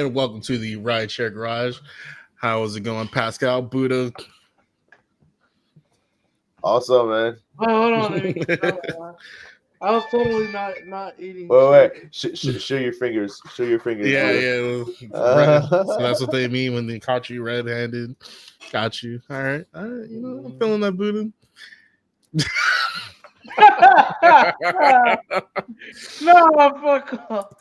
and welcome to the Rideshare Garage. How is it going, Pascal, Buddha? Awesome, man. Oh, hold on, let me. I was totally not eating Wait. shit. Show your fingers. Show your fingers. Yeah, Bro. So that's what they mean when they caught you red-handed. Got you. All right. I'm feeling that, Buddha. No, fuck off.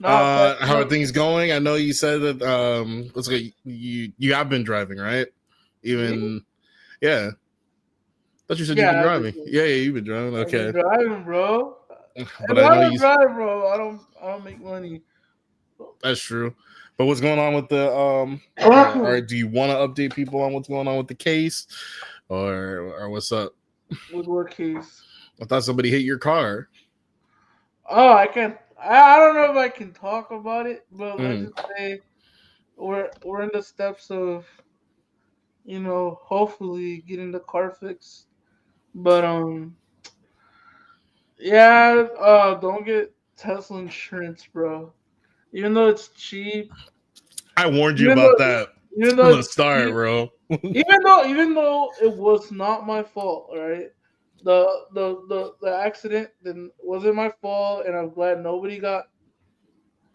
How are things going? I know you said that. Let's go. You have been driving, right? Even yeah. Thought you said you've been driving. Yeah, you've been driving. Okay. I've been driving, bro. But If I I know don't you. drive, bro, I don't make money. That's true. But what's going on with the or do you want to update people on what's going on with the case, or what's up? With what case? I thought somebody hit your car. Oh, I can't. I don't know if I can talk about it, but let's just say we're in the steps of hopefully getting the car fixed. But yeah, don't get Tesla insurance, bro. Even though it's cheap. I warned you about that Even from though the it's start, cheap, bro. even though it was not my fault, right? The accident then wasn't my fault, and I'm glad nobody got.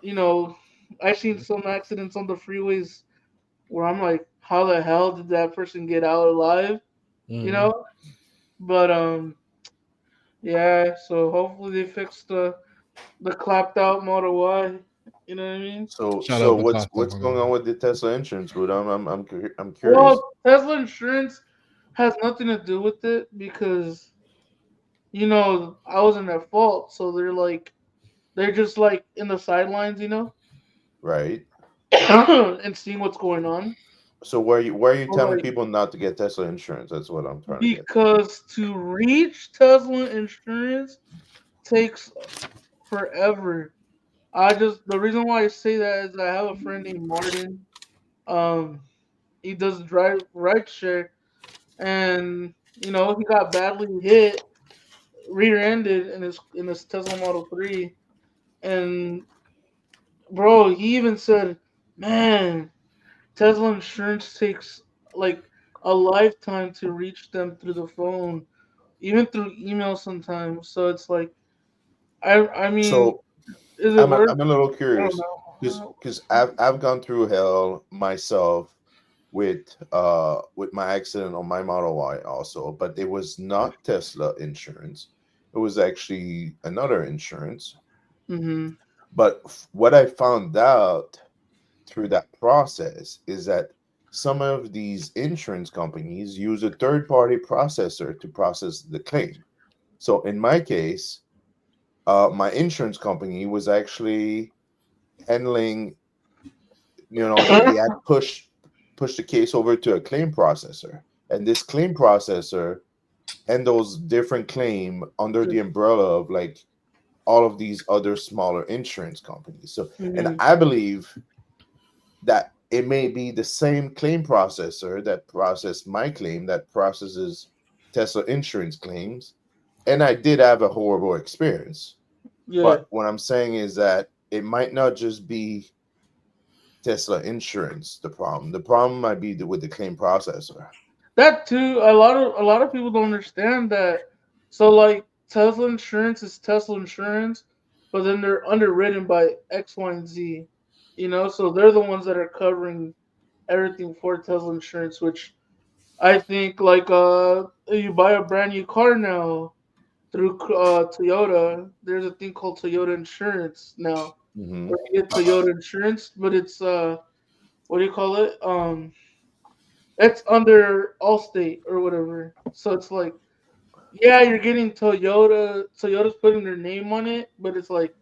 You know, I've seen some accidents on the freeways where I'm like, how the hell did that person get out alive? You know, but yeah. So hopefully they fix the clapped out Model Y. You know what I mean? So Shut up. what's going on with the Tesla insurance, bro? I'm curious. Well, Tesla insurance has nothing to do with it because I wasn't at fault. So they're just like in the sidelines, Right. and seeing what's going on. So why are you So, telling like, people not to get Tesla insurance? That's what I'm trying to get. because to reach Tesla insurance takes forever. The reason why I say that is I have a friend named Martin. Um, he does drive rideshare, and he got badly hit, rear-ended in his Tesla Model 3, and bro, he even said, "Man, Tesla insurance takes like a lifetime to reach them through the phone, even through email sometimes." So it's like, I mean, So is it worth? I'm a little I don't curious know. because I've gone through hell myself with my accident on my Model Y also, but it was not Tesla insurance. It was actually another insurance. Mm-hmm. But what I found out through that process is that some of these insurance companies use a third party processor to process the claim. So in my case, my insurance company was actually handling, they had pushed the case over to a claim processor, and this claim processor handles different claim under the umbrella of like all of these other smaller insurance companies. So, and Mm-hmm. I believe that it may be the same claim processor that processed my claim that processes Tesla insurance claims. And I did have a horrible experience. Yeah. But what I'm saying is that it might not just be Tesla insurance the problem. The problem might be with the claim processor. That too, a lot of people don't understand that. So like Tesla insurance is Tesla insurance, but then they're underwritten by X, Y, and Z. So they're the ones that are covering everything for Tesla insurance, which I think like you buy a brand new car now through Toyota, there's a thing called Toyota insurance now. Hmm. Where you get Toyota insurance, but it's what do you call it? It's under Allstate or whatever. So it's like, yeah, you're getting Toyota. Toyota's putting their name on it, but it's like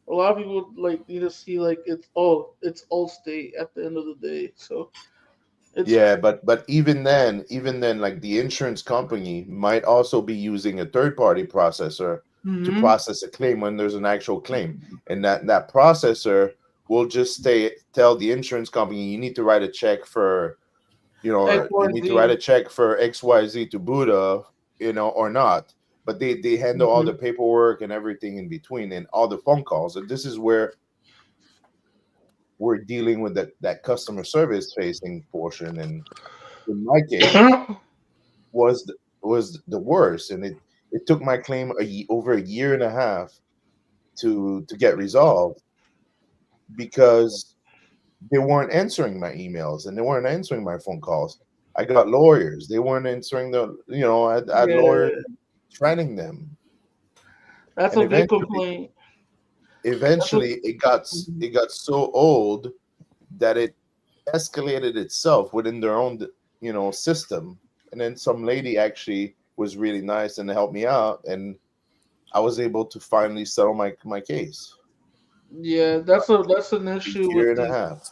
a lot of people like need to see like it's Allstate at the end of the day. So it's Yeah, but even then, like the insurance company might also be using a third party processor to mm-hmm. process a claim when there's an actual claim, and that processor will just tell the insurance company you need to write a check for, X, Y, you and need to write Z. a check for XYZ to Buddha, or not. But they handle all the Mm-hmm. paperwork and everything in between and all the phone calls. And this is where were dealing with that customer service facing portion, and in my case was the worst, and it took my claim over a year and a half to get resolved because they weren't answering my emails and they weren't answering my phone calls. I got lawyers; they weren't answering I had lawyers threatening them, That's and a big complaint. eventually it got so old that it escalated itself within their own system, and then some lady actually was really nice and helped me out, and I was able to finally settle my case. Yeah, that's an issue Year with and a the, half.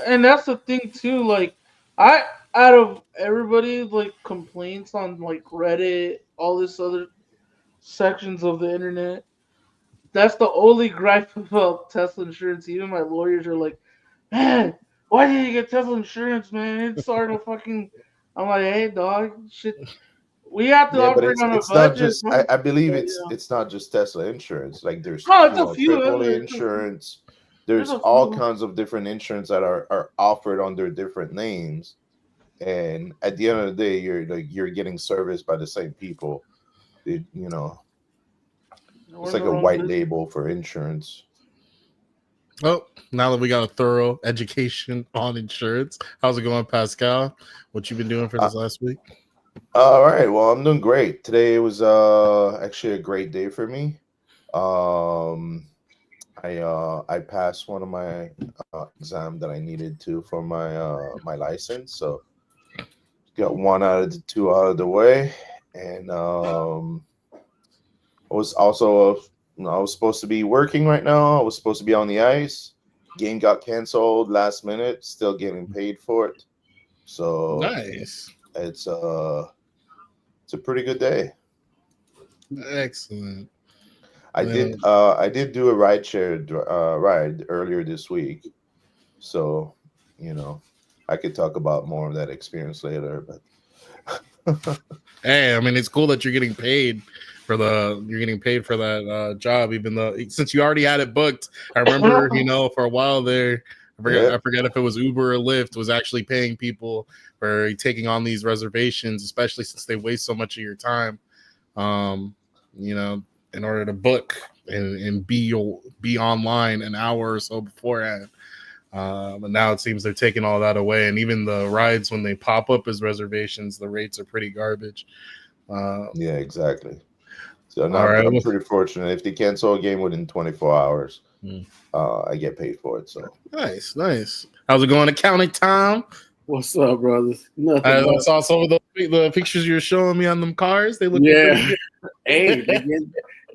and that's the thing too. Like, I out of everybody like complaints on like Reddit, all this other sections of the internet, that's the only gripe about Tesla insurance. Even my lawyers are like, man, why did you get Tesla insurance, man? It's sort of fucking. I'm like, hey, dog, shit. We have to Yeah, but operate on a it's not budget, just bro. I believe But, it's not just Tesla insurance. Like there's oh, it's a few. AAA insurance. There's There's a all few. kinds of different insurance that are offered under different names. And at the end of the day, you're getting serviced by the same people. We're It's in like the a wrong white business. label for insurance. Oh, now that we got a thorough education on insurance, how's it going, Pascal? What you been doing for Uh, this last week? all right. Well, I'm doing great. Today was actually a great day for me. Um, I passed one of my exam that I needed to for my license, so got one out of the two out of the way, and I was also I was supposed to be working right now. I was supposed to be on the ice. Game got canceled last minute. Still getting paid for it, so Nice, it's a pretty good day. excellent. I did do a rideshare ride earlier this week, so I could talk about more of that experience later. But Hey, I mean, it's cool that you're getting paid for that job, even though since you already had it booked. I remember, for a while there, I forget if it was Uber or Lyft was actually paying people for taking on these reservations, especially since they waste so much of your time. In order to book and be online an hour or so beforehand. But now it seems they're taking all that away, and even the rides when they pop up as reservations, the rates are pretty garbage. Yeah, exactly. So now all right, I'm pretty fortunate. If they cancel a game within 24 hours, I get paid for it. So nice. How's it going, accounting time? What's up, brothers? Nothing. I saw some of the pictures you were showing me on them cars. They look pretty good. Hey,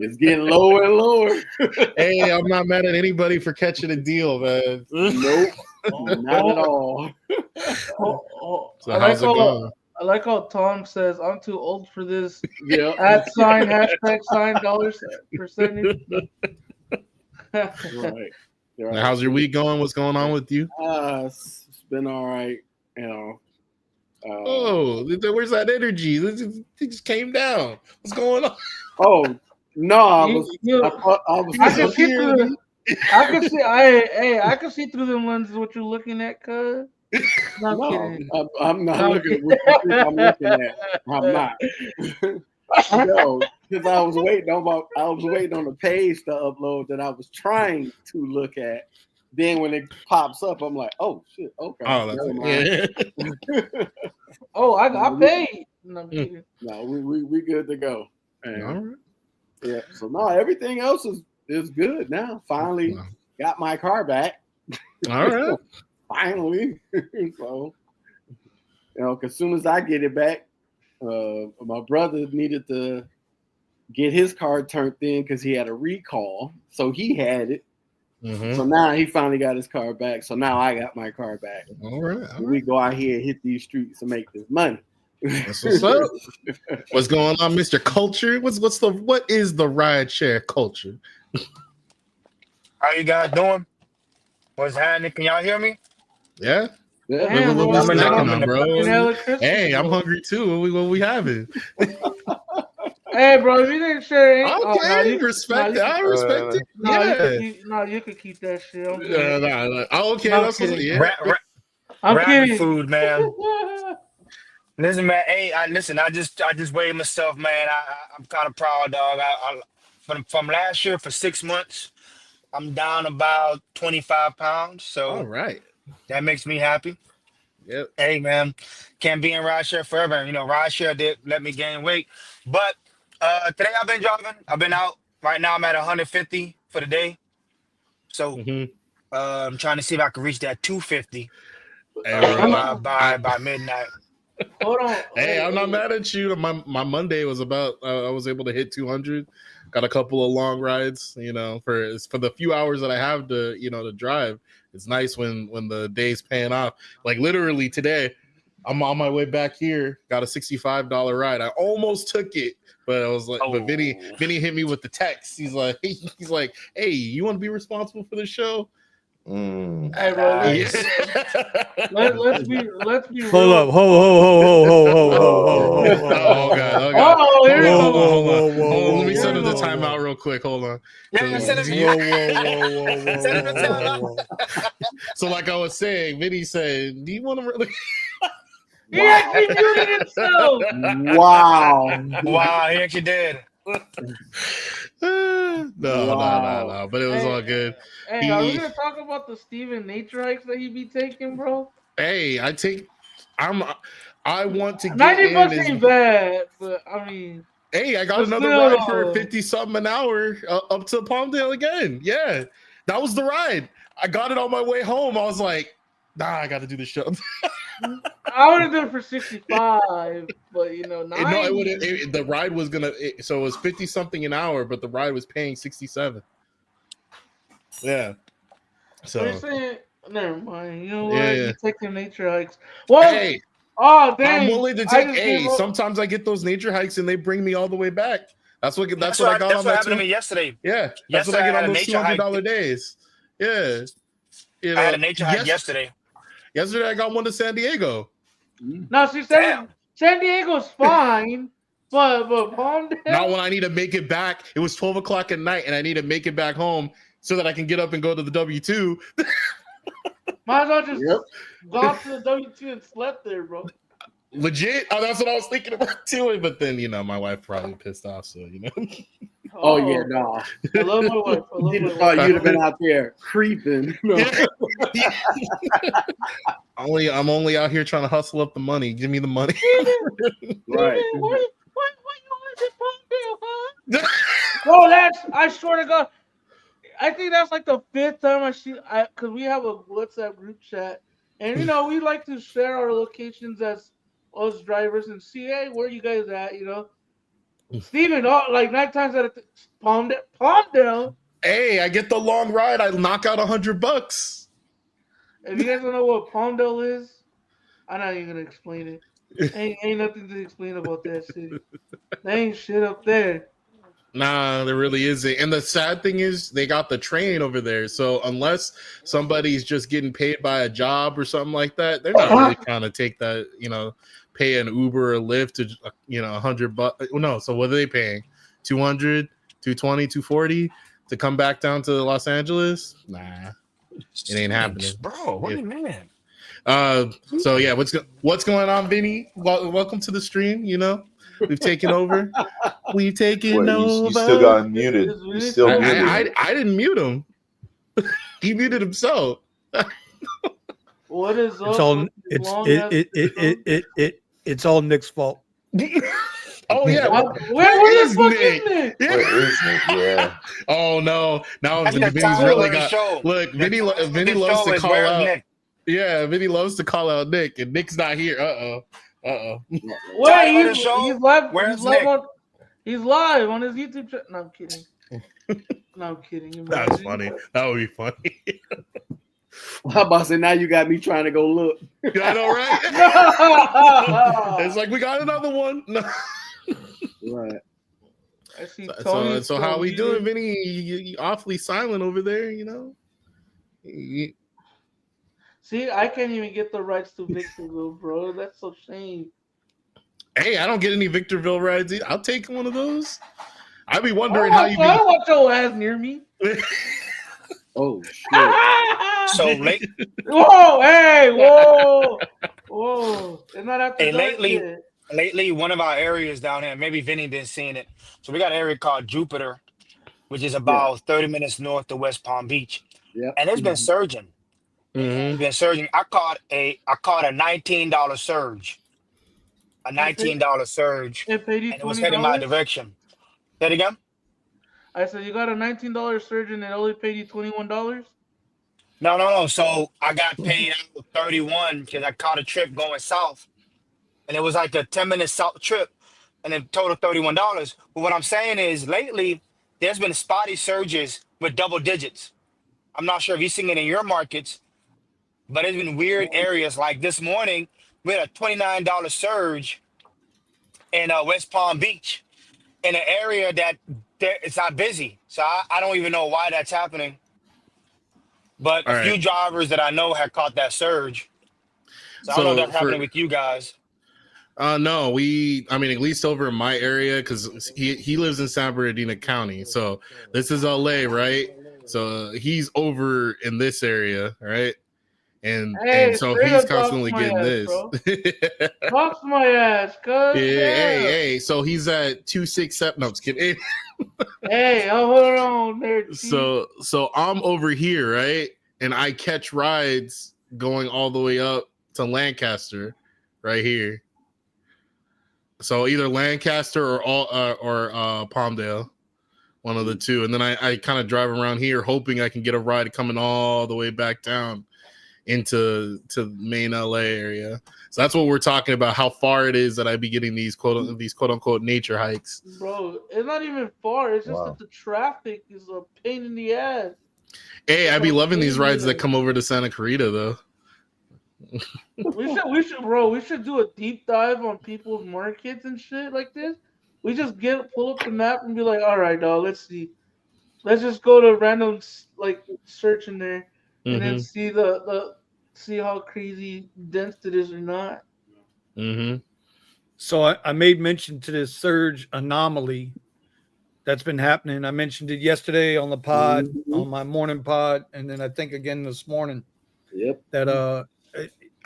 it's getting lower and lower. Hey, I'm not mad at anybody for catching a deal, man. Nope, not at all. So how's it going? I like how Tom says, I'm too old for this. Yeah. #, dollars percentage. Right. Now, how's your week going? What's going on with you? It's been all right. Where's that energy? It just came down. What's going on? Oh, no, I can see through I can see through them lenses what you're looking at, cuz. I'm not looking at what you think I'm looking at. I'm not. No, because I was waiting on the page to upload that I was trying to look at. Then when it pops up, I'm like, oh shit, okay. Oh, that's I paid. No, we good to go. And, all right. Yeah. So no, everything else is good now. Finally got my car back. All right. Finally. So, as soon as I get it back, my brother needed to get his car turned in because he had a recall. So he had it. Mm-hmm. So now he finally got his car back. So now I got my car back. All right. We go out here and hit these streets and make this money. That's what's up. What's going on, Mr. Culture? What is the rideshare culture? How you guys doing? What's happening? Can y'all hear me? Yeah. Damn, What's I'm on, bro? Hey, I'm hungry too. What we having? Hey, bro, if you didn't share it, Okay, respect it. I respect it. You could keep that shit. Okay, I'm that's kidding. Rabbit kidding. food, man. Listen, man. Hey, I just weighed myself, man. I'm kind of proud, dog. From last year for 6 months, I'm down about 25 pounds. all So right. that makes me happy. Yep. Hey, man, can't be in rideshare forever. And, rideshare did let me gain weight, but today I've been driving. I've been out. Right now I'm at 150 for the day. So Mm-hmm. I'm trying to see if I can reach that 250 Hey, bro, by midnight. Hold on. hey, I'm not mad at you. My Monday was about. I was able to hit 200. Got a couple of long rides. For the few hours that I have to drive. It's nice when the day's paying off. Like literally today, I'm on my way back here. Got a $65 ride. I almost took it, but I was like, but Vinny hit me with the text. He's like, hey, you want to be responsible for the show? Hey, bro, Nice. let's be real. Hold up, Oh god. Here we go. Hold on. Let me set up the timeout real quick. Hold on. Yeah, set up the timeout. So like I was saying, Vinny said, do you want to really He actually muted himself. Wow. Wow, he actually did. No. But it was all good. Hey, are we gonna talk about the Steven nature hikes that he be taking, bro? Hey, I want to get 90 bucks ain't bad, but I mean, hey, I got another ride for 50 something an hour up to Palmdale again. Yeah, that was the ride. I got it on my way home. I was like, nah, I got to do the show. I would have done it for 65, but 90. No, it would. The ride was gonna. So it was 50 something an hour, but the ride was paying 67. Yeah. So you're saying, never mind. You know what? Yeah. You take your nature hikes. Well, hey, oh dang! I'm willing to take. Hey, sometimes I get those nature hikes and they bring me all the way back. That's what I got That's on what that. happened to me yesterday. Yeah, that's yesterday what I get had on a those nature hike. $200 days. Yeah, I had a nature hike yesterday. Yesterday I got one to San Diego. No, she said San Diego's fine, but Palmdale. Not when I need to make it back. It was 12 o'clock at night, and I need to make it back home so that I can get up and go to the W2. Might as well just gone to the W2 and slept there, bro. Legit. Oh, that's what I was thinking about too. But then my wife probably pissed off. So Oh yeah, no. I love my wife. Thought you'd have been out there creeping. No. I'm only out here trying to hustle up the money. Give me the money. Right. What you want to Palmdale, huh? Bro, I swear to God, I think that's like the 5th time because we have a WhatsApp group chat, and we like to share our locations as us drivers and see, hey, where you guys at, Steven, like 9 times out of Palmdale. Hey, I get the long ride. I knock out $100. If you guys don't know what Palmdale is, I'm not even gonna explain it. Ain't nothing to explain about that city. There ain't shit up there. Nah, there really isn't. And the sad thing is they got the train over there. So unless somebody's just getting paid by a job or something like that, they're not really trying to take that, pay an Uber or Lyft to, $100. No, so what are they paying? 200, 220, 240 to come back down to Los Angeles? Nah, it ain't happening. Bro, what do you mean? So yeah, what's going on, Vinny? Welcome to the stream. We've taken over. We've taken over. You still got muted. You still muted. I didn't mute him. He muted himself. What is it's all Nick's fault. Oh yeah, where is Nick? Where is Nick? Yeah. Oh no, now Vinny's really got. Look, Vinny loves to call out. Nick? Yeah, Vinny loves to call out Nick, and Nick's not here. Wait, he's live. Where's Nick? He's live on his YouTube channel. No, I'm kidding. No, I'm kidding. That's funny. That would be funny. How about to say now you got me trying to go look? I know, right? It's like we got another one. No. Right. I see so how we doing, Vinny? You awfully silent over there, See, I can't even get the rights to Victorville, bro. That's so shame. Hey, I don't get any Victorville rides either. I'll take one of those. I'd be I wondering how don't you want your ass near me. Oh shit! So late, Whoa, hey, whoa. It's not after hey, dark lately, yet. lately, one of our areas down here, maybe Vinny been seeing it. So we got an area called Jupiter, which is Yeah. about 30 minutes north of West Palm Beach, Yep. and it's been surging. Mhm. It's been surging. I caught a $19 surge, a It paid, $19 surge, it paid you and it was $20. heading my direction. Say it again? I said you got a $19 surge and it only paid you $21. No, no, no. So I got paid out 31 because I caught a trip going south, and it was like a 10-minute south trip, and it total $31. But what I'm saying is, lately there's been spotty surges with double digits. I'm not sure if you've seen it in your markets, but it's been weird areas. Like this morning, we had a $29 surge in West Palm Beach in an area that it's not busy. So I don't even know why that's happening. But All a right. few drivers that I know had caught that surge. So I don't know if So that's for happening with you guys. no, I mean at least over in my area because he lives in San Bernardino County. So this is LA, right? So he's over in this area, right? And Hey, so straight he's up talk to constantly my getting ass, this. bro. Talk to my ass, Yeah, cuz. hey. So he's at 267. No, I'm just kidding. Hey, hold on there, chief. So I'm over here, right? And I catch rides going all the way up to Lancaster, right here. So either Lancaster or Palmdale, one of the two. And then I kind of drive around here hoping I can get a ride coming all the way back down into main LA area. So that's what we're talking about, how far it is that I be getting these quote unquote nature hikes. Bro, it's not even far. It's just Wow. that the traffic is a pain in the ass. Hey, I It's be a loving these pain in rides the that ass. come over to Santa Clarita though. We should, bro. We should do a deep dive on people's markets and shit like this. We just pull up the map and be like, all right, dog. Let's see. Let's just go to random like search in there, and then Mm-hmm. see the see how crazy dense it is or not. Mm-hmm. So I made mention to this surge anomaly that's been happening. I mentioned it yesterday on the pod, on my morning pod, and then I think again this morning. Yep. That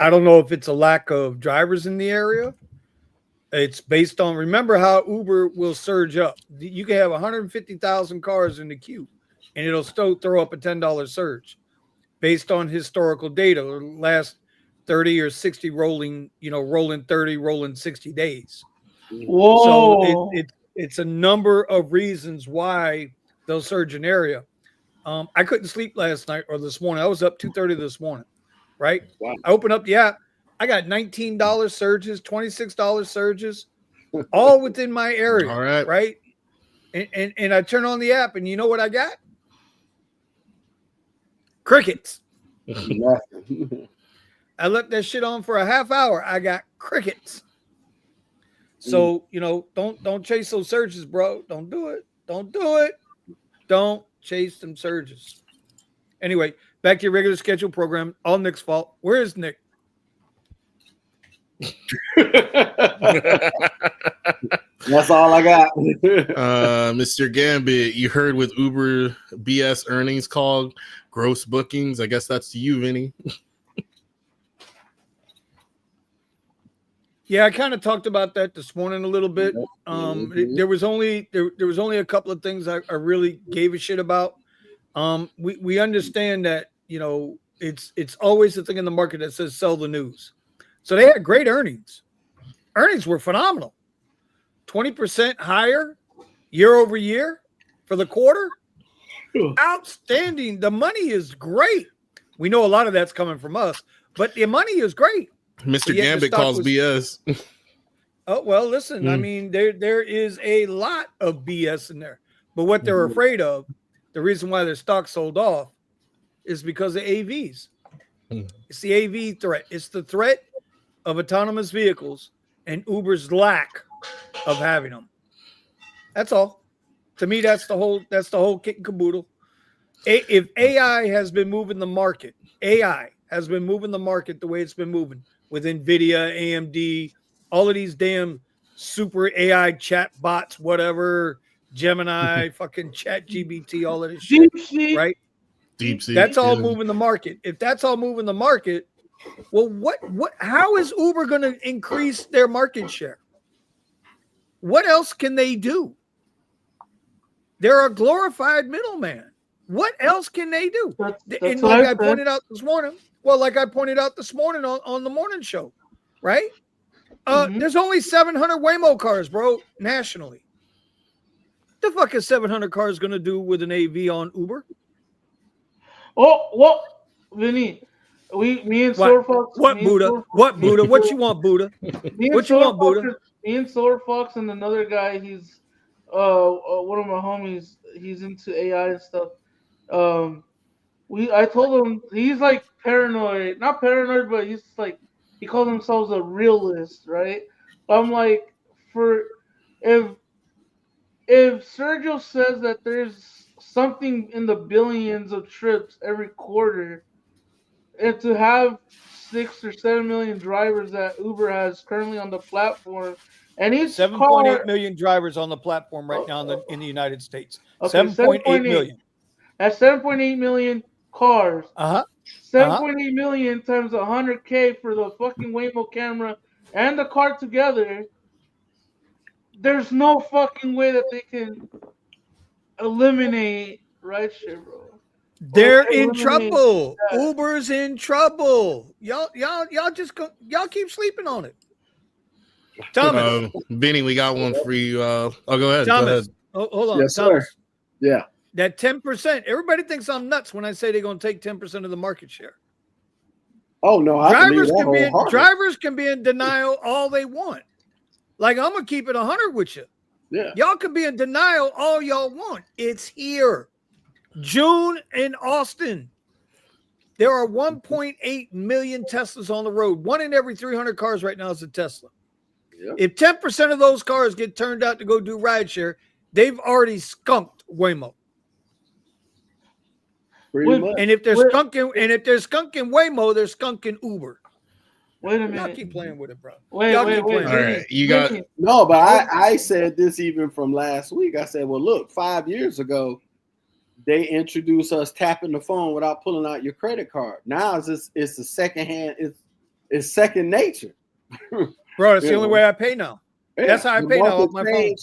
I don't know if it's a lack of drivers in the area. It's based on, remember how Uber will surge up. You can have 150,000 cars in the queue and it'll still throw up a $10 surge based on historical data, or last 30 or 60 rolling 30, rolling 60 days. So Whoa! it's a number of reasons why they'll surge an area. I couldn't sleep last night or this morning. I was up 2:30 this morning, right? Wow. I opened up the app. I got $19 surges, $26 surges, all within my area. All right. Right. And I turn on the app, and you know what I got? Crickets. I left that shit on for a half hour. I got crickets. So, don't chase those surges, bro. Don't do it. Don't do it. Don't chase them surges. Anyway, back to your regular schedule program. All Nick's fault. Where is Nick? That's all I got. Mr. Gambit, you heard with Uber BS earnings called gross bookings. I guess that's you, Vinny. Yeah, I kind of talked about that this morning a little bit. There was only a couple of things I really gave a shit about. We understand that it's always the thing in the market that says sell the news. So they had great earnings. Earnings were phenomenal. 20% higher year over year for the quarter. Outstanding. The money is great. We know a lot of that's coming from us, but the money is great. Mr. Gambit calls BS. Oh, well, listen, I mean, there is a lot of BS in there. But what they're afraid of, the reason why their stock sold off, is because of AVs. It's the AV threat. It's the threat of autonomous vehicles and Uber's lack of having them. That's all. To me, that's the whole kit and caboodle. If AI has been moving the market, AI has been moving the market the way it's been moving with NVIDIA, AMD, all of these damn super AI chat bots, whatever, Gemini, fucking Chat GBT, all of this shit, right? DeepSeek. That's all moving the market. If that's all moving the market, well, how is Uber going to increase their market share? What else can they do? They're a glorified middleman. What else can they do? And like I pointed out this morning, on the morning show, right? There's only 700 Waymo cars, bro, nationally. The fuck is 700 cars going to do with an AV on Uber? Oh, what, Vinny? Me and Solar Fox. What, Buddha? What, Buddha? What you want, Buddha? What you want, Buddha? Me and Solar Fox and another guy. He's one of my homies. He's into AI and stuff. I told him he's like paranoid, not paranoid, but he's like he calls himself a realist, right? I'm like, if Sergio says that there's something in the billions of trips every quarter, and to have 6 or 7 million drivers that Uber has currently on the platform, and each 7.8 million drivers on the platform right now in the United States. Okay, 7.8 million. That's 7.8 million cars. 7.8 million times 100K for the fucking Waymo camera and the car together. There's no fucking way that they can eliminate rideshare, bro. They're in trouble. That. Uber's in trouble. Y'all keep sleeping on it. Thomas, Vinny, we got one for you. Go ahead. Thomas, hold on. Yes, Thomas. sir. Yeah. That 10%. Everybody thinks I'm nuts when I say they're going to take 10% of the market share. Oh no, drivers can be in denial all they want. Like, I'm gonna keep it 100 with you. Yeah. Y'all can be in denial all y'all want. It's here. June in Austin. There are 1.8 million Teslas on the road. 1 in every 300 cars right now is a Tesla. Yeah. If 10% of those cars get turned out to go do rideshare, they've already skunked Waymo. And if they're skunking Waymo, they're skunking Uber. Wait a minute. Y'all keep playing with it, bro. Wait. All right, you got no, but I said this even from last week. I said, well, look, 5 years ago, they introduced us tapping the phone without pulling out your credit card. Now it's a second hand. It's second nature, bro. That's the only way I pay now. Yeah, that's how I pay now off my phone.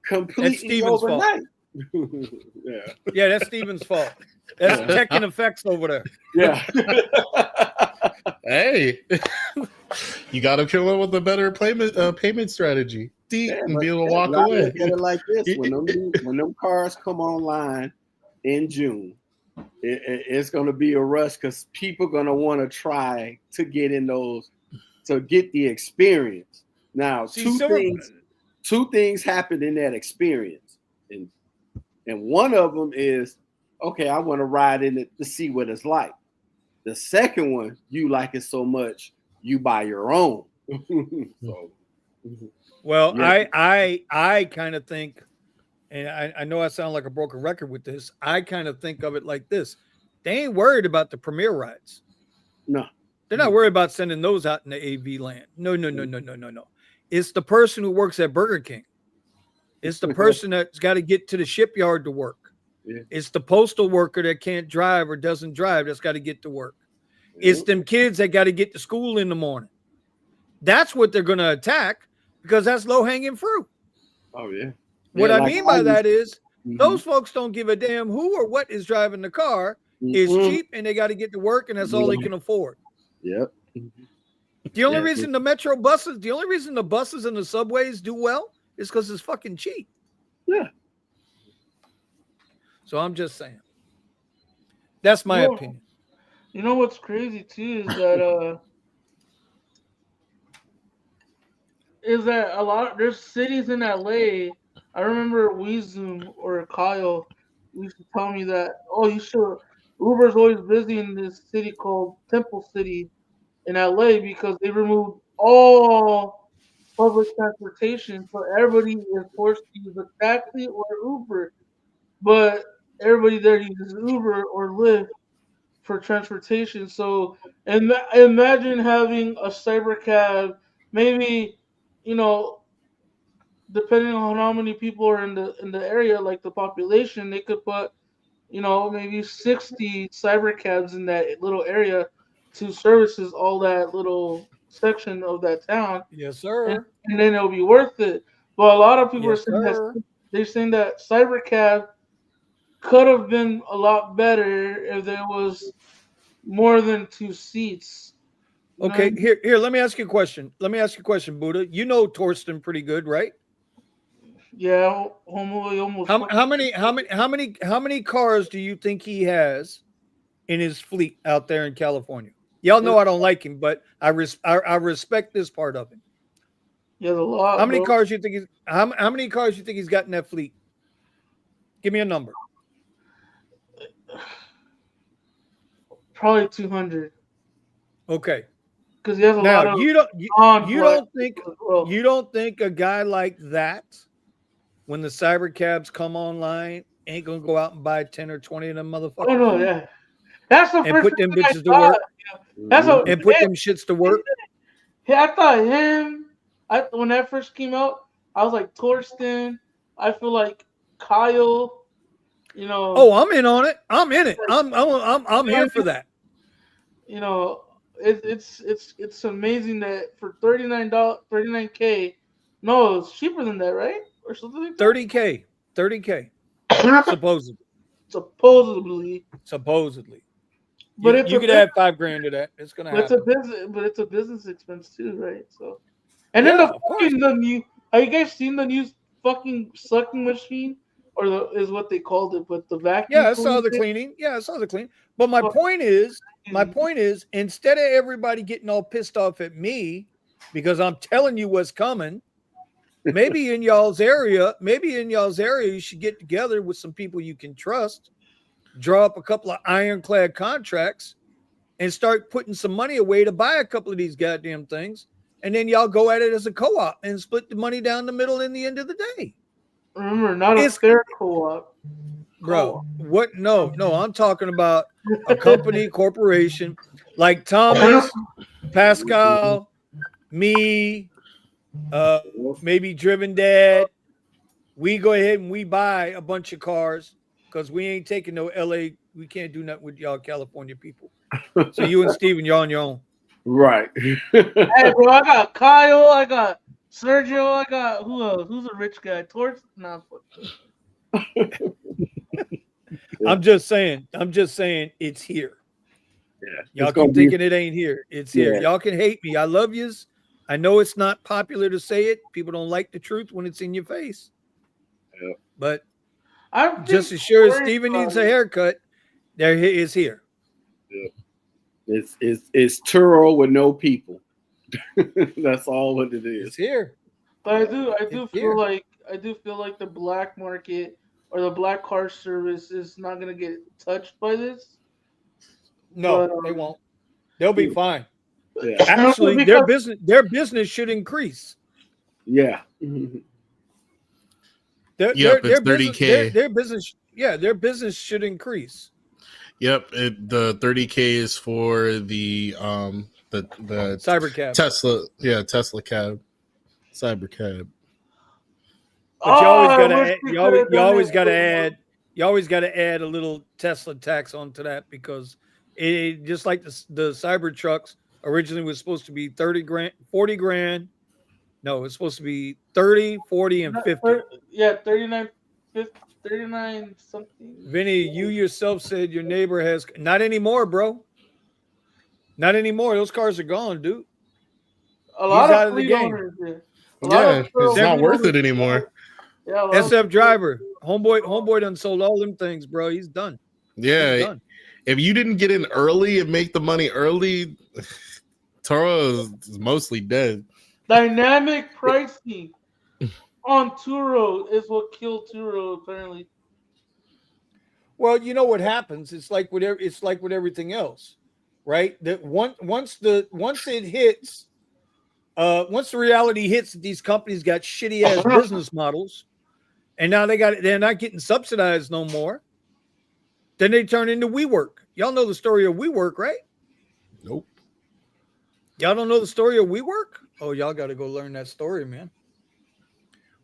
Completely overnight. Yeah, that's Steven's fault. That's tech and effects over there. Yeah. Hey, you got to kill it with a better payment strategy. And be able to walk away. Look at it like this: when them cars come online in June, it's going to be a rush because people are going to want to try to get in those to get the experience. Now, two things happen in that experience, and one of them is, okay, I want to ride in it to see what it's like. The second one, you like it so much, you buy your own. Well, yeah. I kind of think, and I know I sound like a broken record with this, I kind of think of it like this. They ain't worried about the premier rides. No. They're not worried about sending those out in the AV land. No. It's the person who works at Burger King. It's the person that's got to get to the shipyard to work. Yeah. It's the postal worker that can't drive or doesn't drive that's got to get to work. Yeah. It's them kids that got to get to school in the morning. That's what they're going to attack because that's low-hanging fruit. Oh, yeah. What I mean by that is those folks don't give a damn who or what is driving the car. It's cheap and they got to get to work and that's all they can afford. Yep. The only reason the buses and the subways do well is because it's fucking cheap. Yeah. So I'm just saying. That's my opinion. You know what's crazy too is that there's cities in LA. I remember Weezoom or Kyle used to tell me that, Uber's always busy in this city called Temple City in LA because they removed all public transportation, so everybody is forced to use a taxi or Uber. But everybody there uses Uber or Lyft for transportation. So imagine having a cyber cab, maybe, depending on how many people are in the area, like the population, they could put, maybe 60 cyber cabs in that little area to services all that little section of that town, Yes, and, sir. and then it'll be worth it. But a lot of people are Yes, saying sir. they're saying that cyber cab could have been a lot better if there was more than 2 seats. You know what I Okay, mean? here. Let me ask you a question. Buddha. You know Torsten pretty good, right? Yeah, he almost How, fucked how many how many how many how many cars do you think he has in his fleet out there in California? Y'all know I don't like him, but I respect this part of him. He has a How lot, many bro. cars you think how many cars you think he's got in that fleet? Give me a number. Probably 200. Okay. Because he has a Now lot of you non-black as well. don't think a guy like that, when the cyber cabs come online, ain't gonna go out and buy 10 or 20 of them motherfuckers Oh no, yeah. That's the and first put them thing I bitches to thought. work That's what and put them shits to work? I thought him. When that first came out, I was like Torsten. I feel like Kyle. Oh, I'm in on it. I'm in it. I'm here for that. It's amazing that for $39, no, it's cheaper than that, right? Or something like that. 30K. Supposedly. Supposedly. You, But it's you a could add $5,000 to that. It's gonna but it's a happen. business but it's a business expense too, right? So and then Yeah, of course. the new have you guys seen the new fucking sucking machine? Or is what they called it, but the vacuum Yeah, I saw the cleaner cleaning. Yeah, I saw the cleaning. But my thing? point is, Easy. instead of everybody getting all pissed off at me because I'm telling you what's coming, maybe in y'all's area, you should get together with some people you can trust, draw up a couple of ironclad contracts, and start putting some money away to buy a couple of these goddamn things. And then y'all go at it as a co-op and split the money down the middle in the end of the day. Remember, not a fair co-op. Bro, what? No, I'm talking about a company, corporation like Thomas, Pascal, me, maybe Driven Dad. We go ahead and we buy a bunch of cars because we ain't taking no LA. We can't do nothing with y'all California people. So you and Steven, you're on your own. Right. Hey, bro, I got Kyle, I got Sergio, I got who else? Who's a rich guy? Torch? Nah, fuck. I'm just saying it's here. Yeah. Y'all keep thinking it ain't here. It's here. Yeah. Y'all can hate me. I love yous. I know it's not popular to say it. People don't like the truth when it's in your face. Yeah. But I'm just as sure as Steven needs a haircut, there he is here. Yeah. It's Turo with no people. That's all what it is. It's here. But I do feel like the black market or the black car service is not gonna get touched by this. No, But, they won't. They'll be fine. Yeah. Actually, their business should increase. Yeah. Their it's 30K. Their business should increase. Yep, the 30K is for the cyber cab. Tesla cab, cyber cab. But you always gotta add a little Tesla tax onto that because it just like the cyber trucks originally was supposed to be 30 grand, 40 grand. No, it's supposed to be 30, 40, and 50. Yeah, 39, 50, 39 something. Vinny, you yourself said your neighbor has not anymore, bro. Not anymore. Those cars are gone, dude. A lot out of of the fleet game. owners did. It's not worth it anymore. Yeah, SF driver, homeboy done sold all them things, bro. He's done. Yeah, He's done. If you didn't get in early and make the money early, Toro is mostly dead. Dynamic pricing on Turo is what killed Turo, apparently. Well, you know what happens? It's like with everything else, right? That once the reality hits that these companies got shitty ass business models, and now they're not getting subsidized no more. Then they turn into WeWork. Y'all know the story of WeWork, right? Nope. Y'all don't know the story of WeWork? Oh, y'all got to go learn that story, man.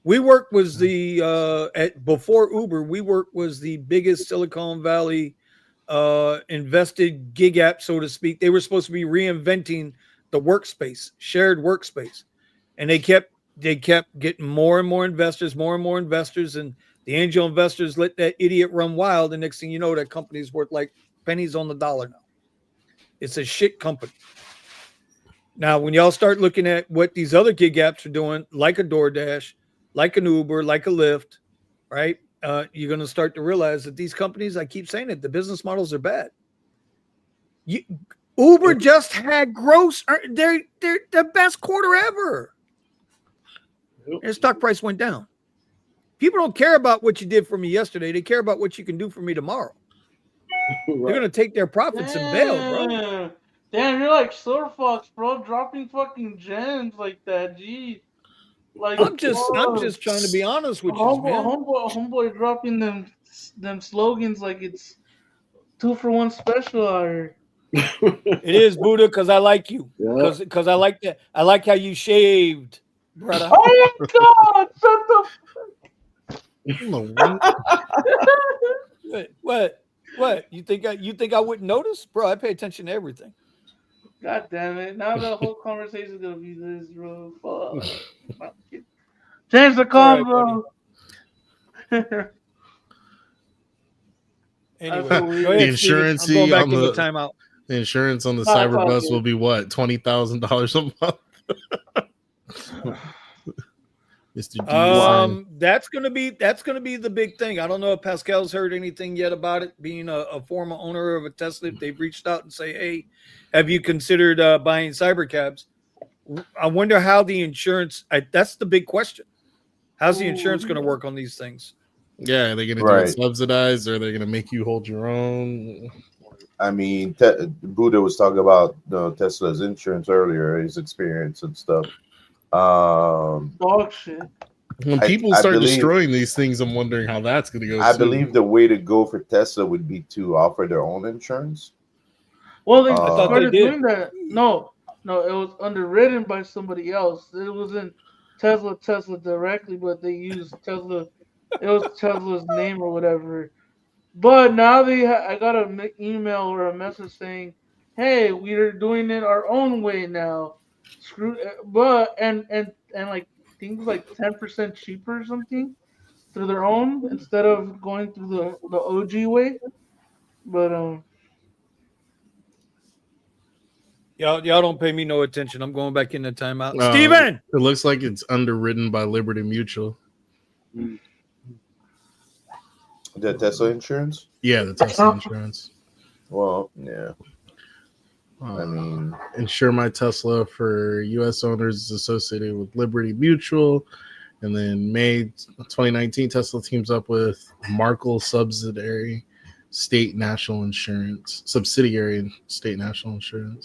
WeWork was the before Uber. WeWork was the biggest Silicon Valley invested gig app, so to speak. They were supposed to be reinventing the workspace, shared workspace, and they kept getting more and more investors, and the angel investors let that idiot run wild. The next thing you know, that company's worth like pennies on the dollar now. It's a shit company. Now, when y'all start looking at what these other gig apps are doing, like a DoorDash, like an Uber, like a Lyft, right? You're going to start to realize that these companies, I keep saying it, the business models are bad. Uber just had gross, they're the best quarter ever. Their stock price went down. People don't care about what you did for me yesterday. They care about what you can do for me tomorrow. Right. They're going to take their profits and bail, bro. Damn, you're like Silver Fox, bro, dropping fucking gems like that. Gee. Like I'm just trying to be honest with you, man. Homeboy dropping them slogans like it's 2-for-1 special out here. It is, Buddha, because I like you. Because I like that. I like how you shaved, brother. Oh my God! Shut the. What? You think I wouldn't notice, bro? I pay attention to everything. God damn it! Now the whole conversation is gonna be this, bro. Fuck. Change the combo. Anyway, the insurance I'm going back on the timeout. The insurance on the Cyberbus will be what, $20,000 a month. Mr. That's gonna be the big thing. I don't know if Pascal's heard anything yet about it. Being a former owner of a Tesla, they've reached out and say, "Hey, have you considered buying cybercabs?" I wonder how the insurance. That's the big question. How's the insurance going to work on these things? Yeah, are they going to do it subsidized, or are they going to make you hold your own? I mean, Buddha was talking about Tesla's insurance earlier, his experience and stuff. Dog shit. When people start destroying these things, I'm wondering how that's going to go. I believe the way to go for Tesla would be to offer their own insurance. Well, they started doing that. No, it was underwritten by somebody else. It wasn't Tesla directly, but they used Tesla. It was Tesla's name or whatever. But now I got an email or a message saying, "Hey, we're doing it our own way now." And like I think it was like 10% cheaper or something through their own instead of going through the OG way. But Y'all don't pay me no attention. I'm going back in the timeout. Steven! It looks like it's underwritten by Liberty Mutual. The Tesla insurance? Yeah, the Tesla insurance. Well, yeah. I mean, insure my Tesla for U.S. owners is associated with Liberty Mutual. And then May 2019, Tesla teams up with Markle subsidiary state national insurance.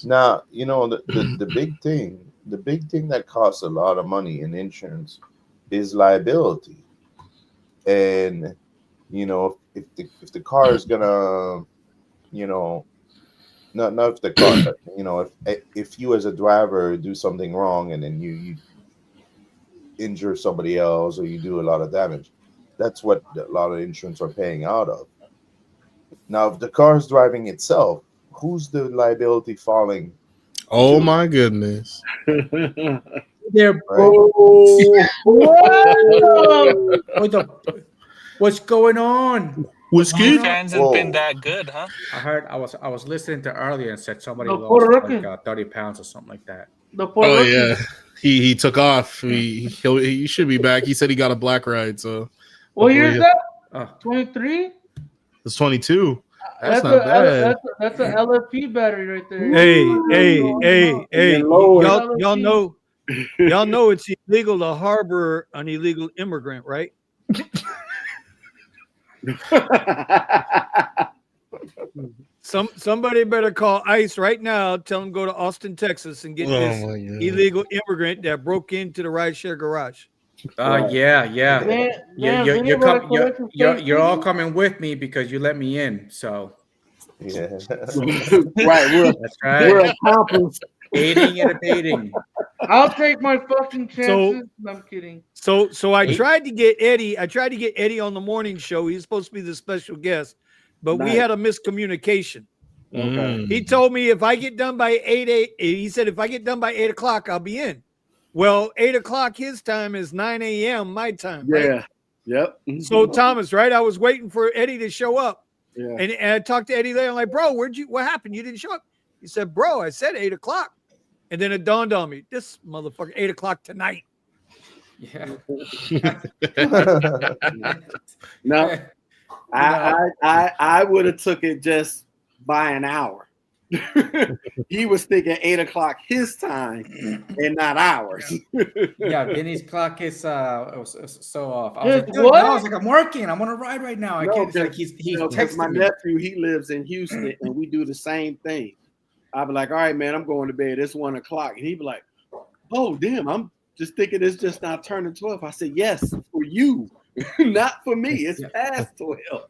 Now, you know, the big thing that costs a lot of money in insurance is liability. And, you know, if the car is gonna, you know, not if the car, but, you know, if you as a driver do something wrong and then you injure somebody else or you do a lot of damage, that's what a lot of insurance are paying out of. Now, if the car is driving itself, who's the liability falling? Oh my goodness! There, what's going on? Hasn't been that good, huh? I heard. I was listening to earlier and said somebody lost like 30 pounds or something like that. Oh yeah, he took off. He should be back. He said he got a black ride. So what year is that? 23. It's 22. That's not bad. That's an LFP battery right there. Hey! Y'all know it's illegal to harbor an illegal immigrant, right? Somebody better call ICE right now. Tell them go to Austin, Texas, and get this illegal immigrant that broke into the rideshare garage. You're all coming with me because you let me in. So, yeah, right. That's right. We're accomplice. Aiding and abating. I'll take my fucking chances. I'm kidding. So I tried to get Eddie. I tried to get Eddie on the morning show. He's supposed to be the special guest, but we had a miscommunication. Okay. He told me if I get done by 8, he said if I get done by 8 o'clock, I'll be in. Well, 8 o'clock his time is 9 a.m. my time. Yeah. Right? Yep. So Thomas, right? I was waiting for Eddie to show up. Yeah. And I talked to Eddie later. I'm like, bro, what happened? You didn't show up. He said, bro, I said 8 o'clock. And then it dawned on me, this motherfucker, 8 o'clock tonight. Yeah. No, I would have took it just by an hour. He was thinking 8 o'clock his time and not ours. Yeah, Vinny's clock is so off. I was Dude, like, dude, what? no, I was like, I'm working. I'm on a ride right now. I can't. It's like he's texting my me. nephew, he lives in Houston, and we do the same thing. I'll be like, all right, man, I'm going to bed. It's 1 o'clock. And he'd be like, oh, damn, I'm just thinking it's just now turning 12. I said, yes, for you, not for me. It's past 12.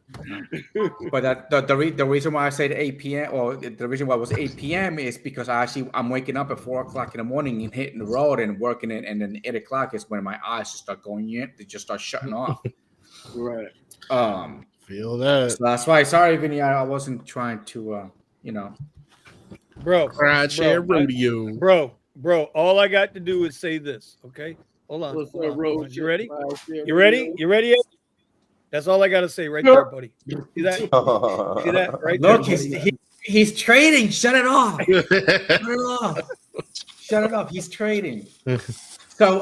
But the reason why I said 8 p.m. or the reason why it was 8 p.m. is because I'm waking up at 4 o'clock in the morning and hitting the road and working it, and then 8 o'clock is when my eyes just start going in. They just start shutting off. Right. Feel that. So that's why. Sorry, Vinny. I wasn't trying to, Bro. Rideshare rodeo. Bro, all I got to do is say this. Okay. Hold on. What's Hold up, on. Road You ready? Trip? You ready? You ready? Ed? That's all I got to say right there, buddy. See that? See that? Right Look, there. he's trading. Shut it off. Shut it off. Shut it off. He's trading. So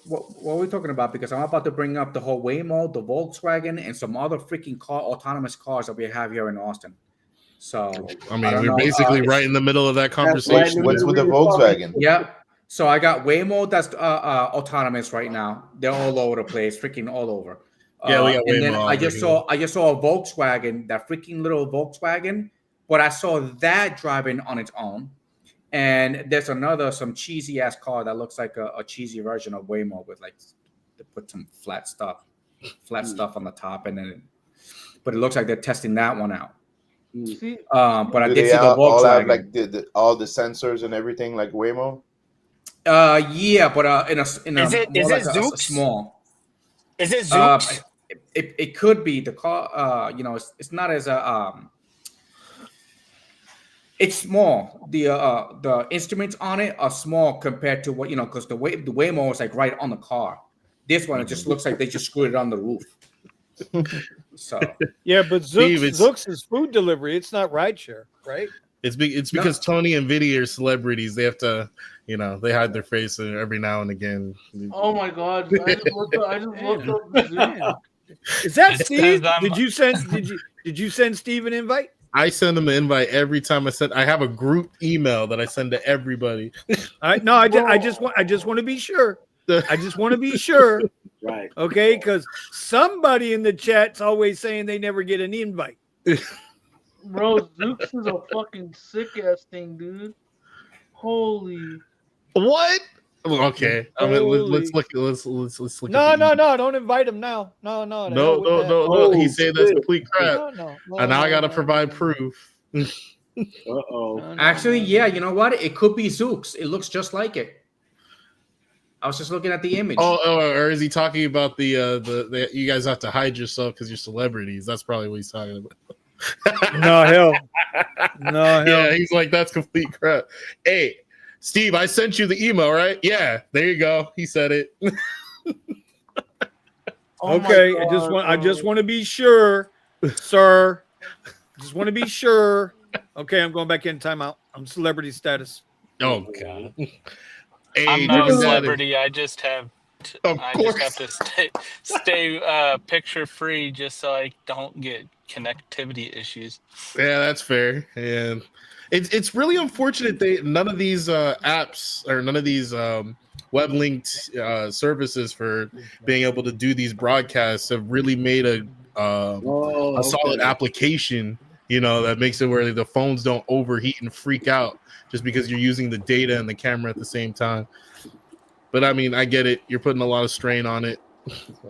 what are we talking about? Because I'm about to bring up the whole Waymo, the Volkswagen, and some other freaking autonomous cars that we have here in Austin. So I mean, we're basically right in the middle of that conversation. What's with the Volkswagen? Yeah. So I got Waymo that's autonomous right now. They're all over the place, freaking all over. Yeah, we got and then Waymo I just saw a Volkswagen, that freaking little Volkswagen, but I saw that driving on its own. And there's some cheesy ass car that looks like a cheesy version of Waymo with like they put some flat stuff on the top, but it looks like they're testing that one out. But I did see the Volkswagen. All have like all the sensors and everything like Waymo. Yeah, but in a is it Zoox? Small. Is it Zoox? It could be the car. It's not as it's small. The instruments on it are small compared to what because the Waymo is like right on the car. This one it just looks like they just screwed it on the roof. So yeah, but Zoox is food delivery. It's not rideshare, right? It's because Tony and Vinny are celebrities. They have to, they hide their face every now and again. Oh my god! I just looked up. Is that Steve? Did you send Steve an invite? I send them an invite every time I have a group email that I send to everybody. I just want to be sure. I just want to be sure. Right. Okay, because somebody in the chat's always saying they never get an invite. Bro, Zoox is a fucking sick ass thing, dude. Holy. What? Okay. I mean, let's look. Let's look. No, don't invite him now. No. He said that's complete crap. No, and now I gotta provide proof. Uh-oh. Actually, yeah, you know what? It could be Zoox. It looks just like it. I was just looking at the image. Or is he talking about the you guys have to hide yourself because you're celebrities? That's probably what he's talking about. No hell. Yeah, he's like, that's complete crap. Hey, Steve, I sent you the email, right? Yeah, there you go. He said it. Okay, I just want to be sure, sir. Just want to be sure. Okay, I'm going back in timeout. I'm celebrity status. Oh god. Hey, I'm not a celebrity. I just have to stay picture free just so I don't get connectivity issues. Yeah, that's fair. And it's really unfortunate none of these apps or none of these web linked services for being able to do these broadcasts have really made a solid application, that makes it where the phones don't overheat and freak out just because you're using the data and the camera at the same time. But I mean, I get it. You're putting a lot of strain on it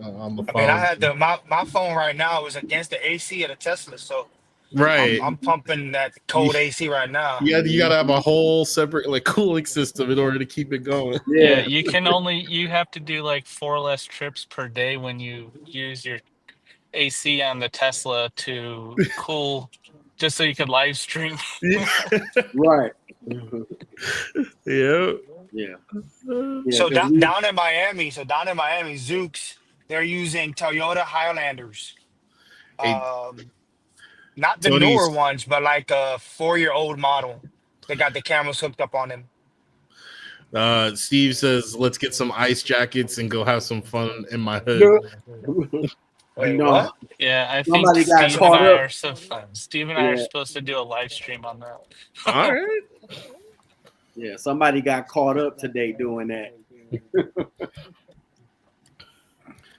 on the phone. I mean, I had my phone right now is against the AC of the Tesla, so Right. I'm pumping that cold AC right now. Yeah, you gotta have a whole separate like cooling system in order to keep it going. Yeah, you have to do like 4 less trips per day when you use your AC on the Tesla to cool, just so you could live stream. Right. Yeah. Yeah. So Yeah. down in Miami, Zooks, they're using Toyota Highlanders. Hey, Not the newer Tony's ones, but like a 4-year-old model. They got the cameras hooked up on them. Steve says, "Let's get some ice jackets and go have some fun in my hood." Wait, No. what? Yeah, I think Somebody got Steve and caught I up. are Steve and I are Yeah. supposed to do a live stream on that. All right. Yeah. Somebody got caught up today doing that.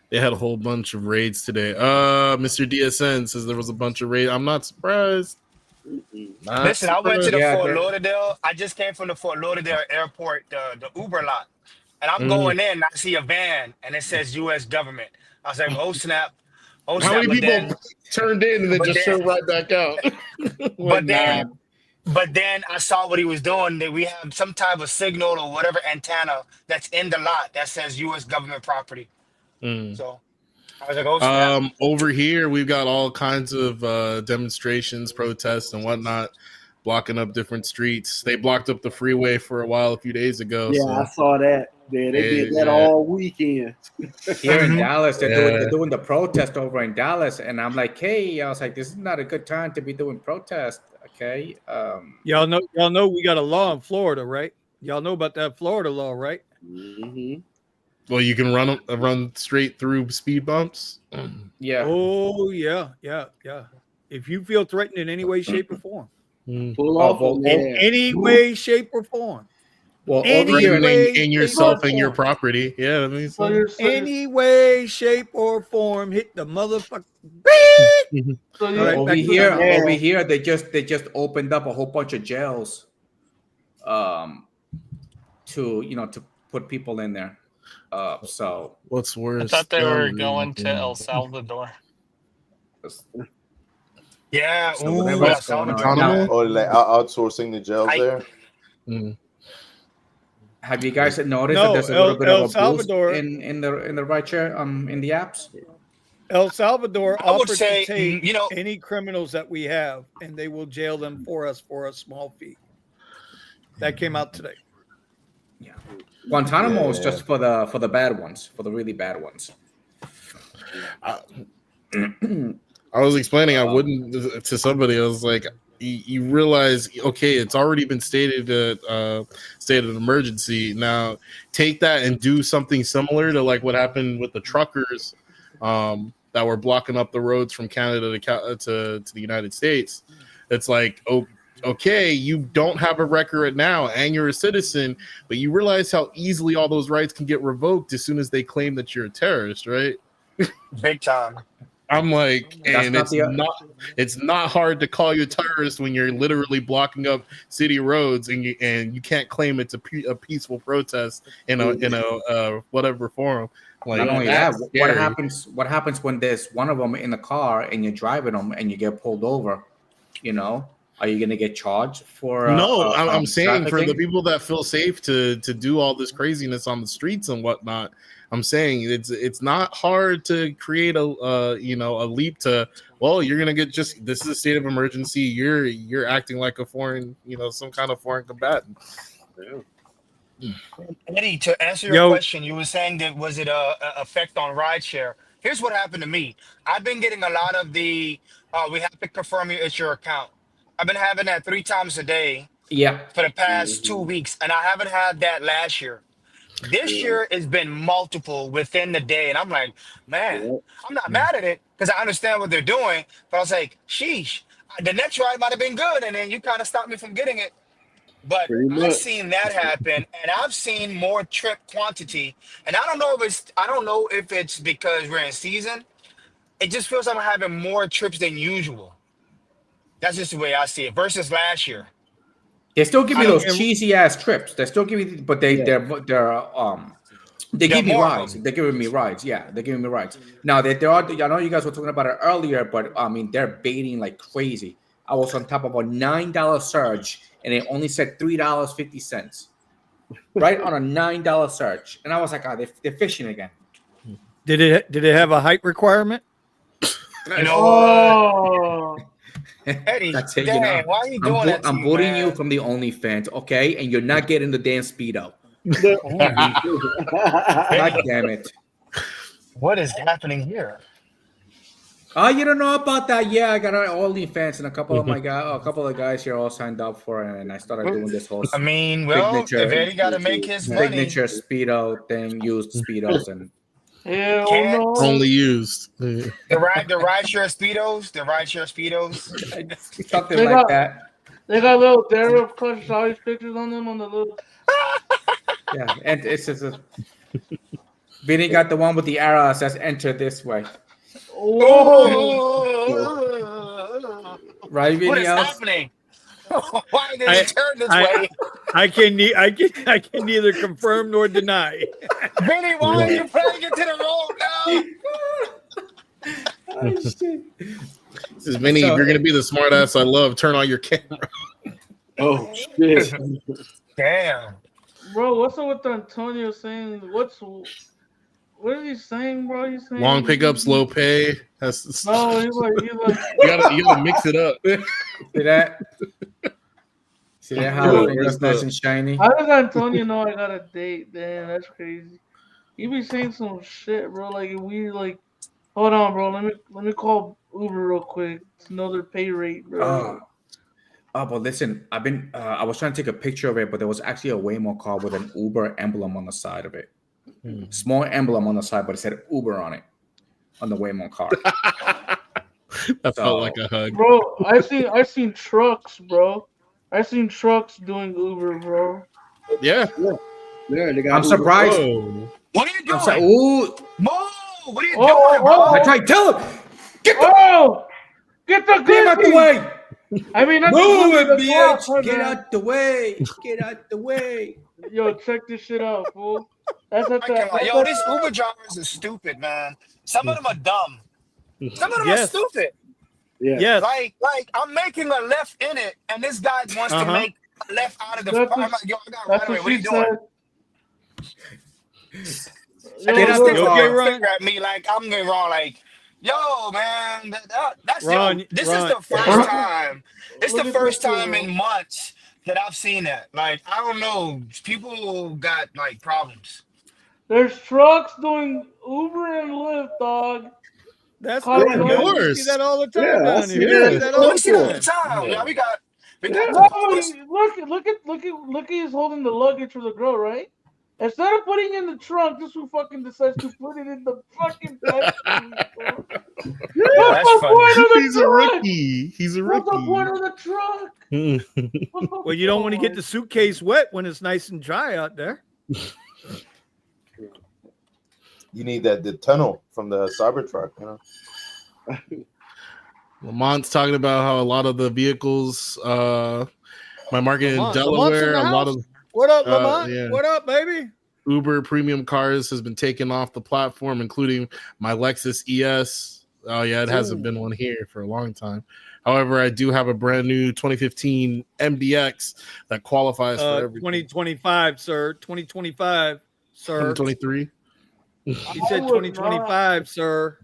They had a whole bunch of raids today. Mr. DSN says there was a bunch of raids. I'm not surprised. Listen, I went to the Fort there- Lauderdale. I just came from the Fort Lauderdale airport, the Uber lot. And I'm Mhm. going in, I see a van, and it says U.S. government. I was like, oh, snap. Oh, How snap. many But people then, turned in and then but just then- showed right back out? but then, but then I saw what he was doing. That we have some type of signal or whatever antenna that's in the lot that says U.S. government property. Mm. So I was like, oh, snap. Over here, we've got all kinds of demonstrations, protests, and whatnot, blocking up different streets. They blocked up the freeway for a while a few days ago. Yeah, so. I saw that. Yeah, they did that all weekend. Here in Dallas, they're Yeah. doing the protest over in Dallas, and I'm like, hey, I was like, this is not a good time to be doing protest. Okay. Y'all know we got a law in Florida, right? Y'all know about that Florida law, right? Mm-hmm. Well, you can run straight through speed bumps. Yeah. Oh yeah. If you feel threatened in any way, shape, or form, Pull off on there. any way, shape, or form, Well, any over here, way, In shape, yourself or and your form. property. Yeah, that means So you're, so you're, Any way, shape, or form, hit the motherfucker. so you're, Right, over back to here, the mouth. over here, they just opened up a whole bunch of jails, to put people in there. So what's worse? I thought they were going to El Salvador. Yeah. So Ooh, whatever's El Salvador. going on. Guantanamo? Or like outsourcing the jails I- there. Mm. have you guys noticed No, that there's a little bit El of a Salvador- boost in the rideshare in the apps? El Salvador I would offered say, to take you know- any criminals that we have, and they will jail them for us for a small fee. That came out today. Yeah. Guantanamo is Yeah. just for the bad ones, for the really bad ones. I was explaining I wouldn't to somebody. I was like, you realize, okay, it's already been stated state of emergency. Now take that and do something similar to like what happened with the truckers that were blocking up the roads from Canada to the United States. It's like, oh, okay, you don't have a record now and you're a citizen, but you realize how easily all those rights can get revoked as soon as they claim that you're a terrorist, right? Big time. I'm like, That's and not it's not hard to call you a terrorist when you're literally blocking up city roads and you can't claim it's a peaceful protest in a whatever forum. Like, Not only that, that's what scary. What happens when there's one of them in the car and you're driving them and you get pulled over? Are you going to get charged for? No, I'm saying for the trafficking? people that feel safe to do all this craziness on the streets and whatnot. I'm saying it's not hard to create a leap to, well, you're gonna get this is a state of emergency. You're acting like a foreign, some kind of foreign combatant. Eddie, to answer your question, you were saying that was it a effect on rideshare? Here's what happened to me. I've been getting a lot of the we have to confirm it's your account. I've been having that 3 times a day for the past 2 weeks, and I haven't had that last year. This year it's been multiple within the day, and I'm like, man, I'm not mad at it because I understand what they're doing. But I was like, sheesh, the next ride might have been good, and then you kind of stopped me from getting it. But I've seen that happen, and I've seen more trip quantity. And I don't know if it's because we're in season. It just feels like I'm having more trips than usual. That's just the way I see it versus last year. They still give you those cheesy ass trips. They still give you, but they give me rides. They're giving me rides. Yeah, they're giving me rides. Now I know you guys were talking about it earlier, but I mean they're baiting like crazy. I was on top of a $9 surge, and it only said $3.50, right on a $9 surge. And I was like, oh, they're fishing again. Did it have a height requirement? You know what? Eddie, That's it. dang, why are you doing that to I'm you, booting man? you from the OnlyFans, okay? And you're not getting the damn Speedo. God damn it. What is happening here? Oh, you don't know about that? Yeah, I got an OnlyFans, and a couple of guys here all signed up for it, and I started doing this whole I mean, well, if Eddie got to make his money, signature Speedo thing, used Speedos, and only used the rideshare Speedos, something like that. They got little Daryl Clutch size pictures on them on the little. Yeah, and it's just Vinny got the one with the arrow that says "Enter this way." Oh. Right, Vinny? What is happening? Why did it turn this way? I can neither confirm nor deny. Vinny, why are you playing it to the road now? Oh, shit. This is Vinny. If you're gonna be the smart ass I love, turn on your camera. Oh shit! Damn, bro, what's up with Antonio saying? What is he saying, bro? He's saying Long pickups, low pay. No, he's like you gotta mix it up. See that? See that? How it's nice and shiny. How does Antonio know I got a date? Damn, that's crazy. He be saying some shit, bro. Like we like, hold on, bro. Let me call Uber real quick to know their pay rate, bro. But listen, I was trying to take a picture of it, but there was actually a Waymo car with an Uber emblem on the side of it. Small emblem on the side, but it said Uber on it, on the Waymo car. That felt like a hug, bro. I seen trucks, bro. I seen trucks doing Uber, bro. Yeah. I'm surprised. Whoa. What are you doing? Mo, what are you doing, bro? I tried to tell him. Get the out the way. I mean, move it, bitch. Get out the way. Get out the way. Yo, check this shit out, fool. These Uber drivers are stupid, man. Some of them are dumb. Some of them are stupid. Yeah. Yes. Like I'm making a left in it, and this guy wants to make a left out of the. I'm like, yo, I got right away. What are you doing? Get out the car. Finger at me like I'm going wrong. Like, yo, man, that's Ron, this is the first time. It's the first time in months that I've seen that. Like, I don't know. People got like problems. There's trucks doing Uber and Lyft, dog. That's of course. We see that all the time down here. We see that all the time. Yeah, we got. Look, he's holding the luggage for the girl, right? Instead of putting it in the trunk, this one fucking decides to put it in the fucking back. What's the point of the He's truck? a rookie. He's a rookie. What's the point of the truck? Well, you don't want to get the suitcase wet when it's nice and dry out there. You need the tunnel from the Cybertruck, you know. Lamont's talking about how a lot of the vehicles, my market in Delaware, a lot of what up, Lamont? Yeah. What up, baby? Uber premium cars has been taken off the platform, including my Lexus ES. Oh yeah, it hasn't been one here for a long time. However, I do have a brand new 2015 MDX that qualifies for everything. 2025, sir. 2025, sir. 2023. He said 2025, sir.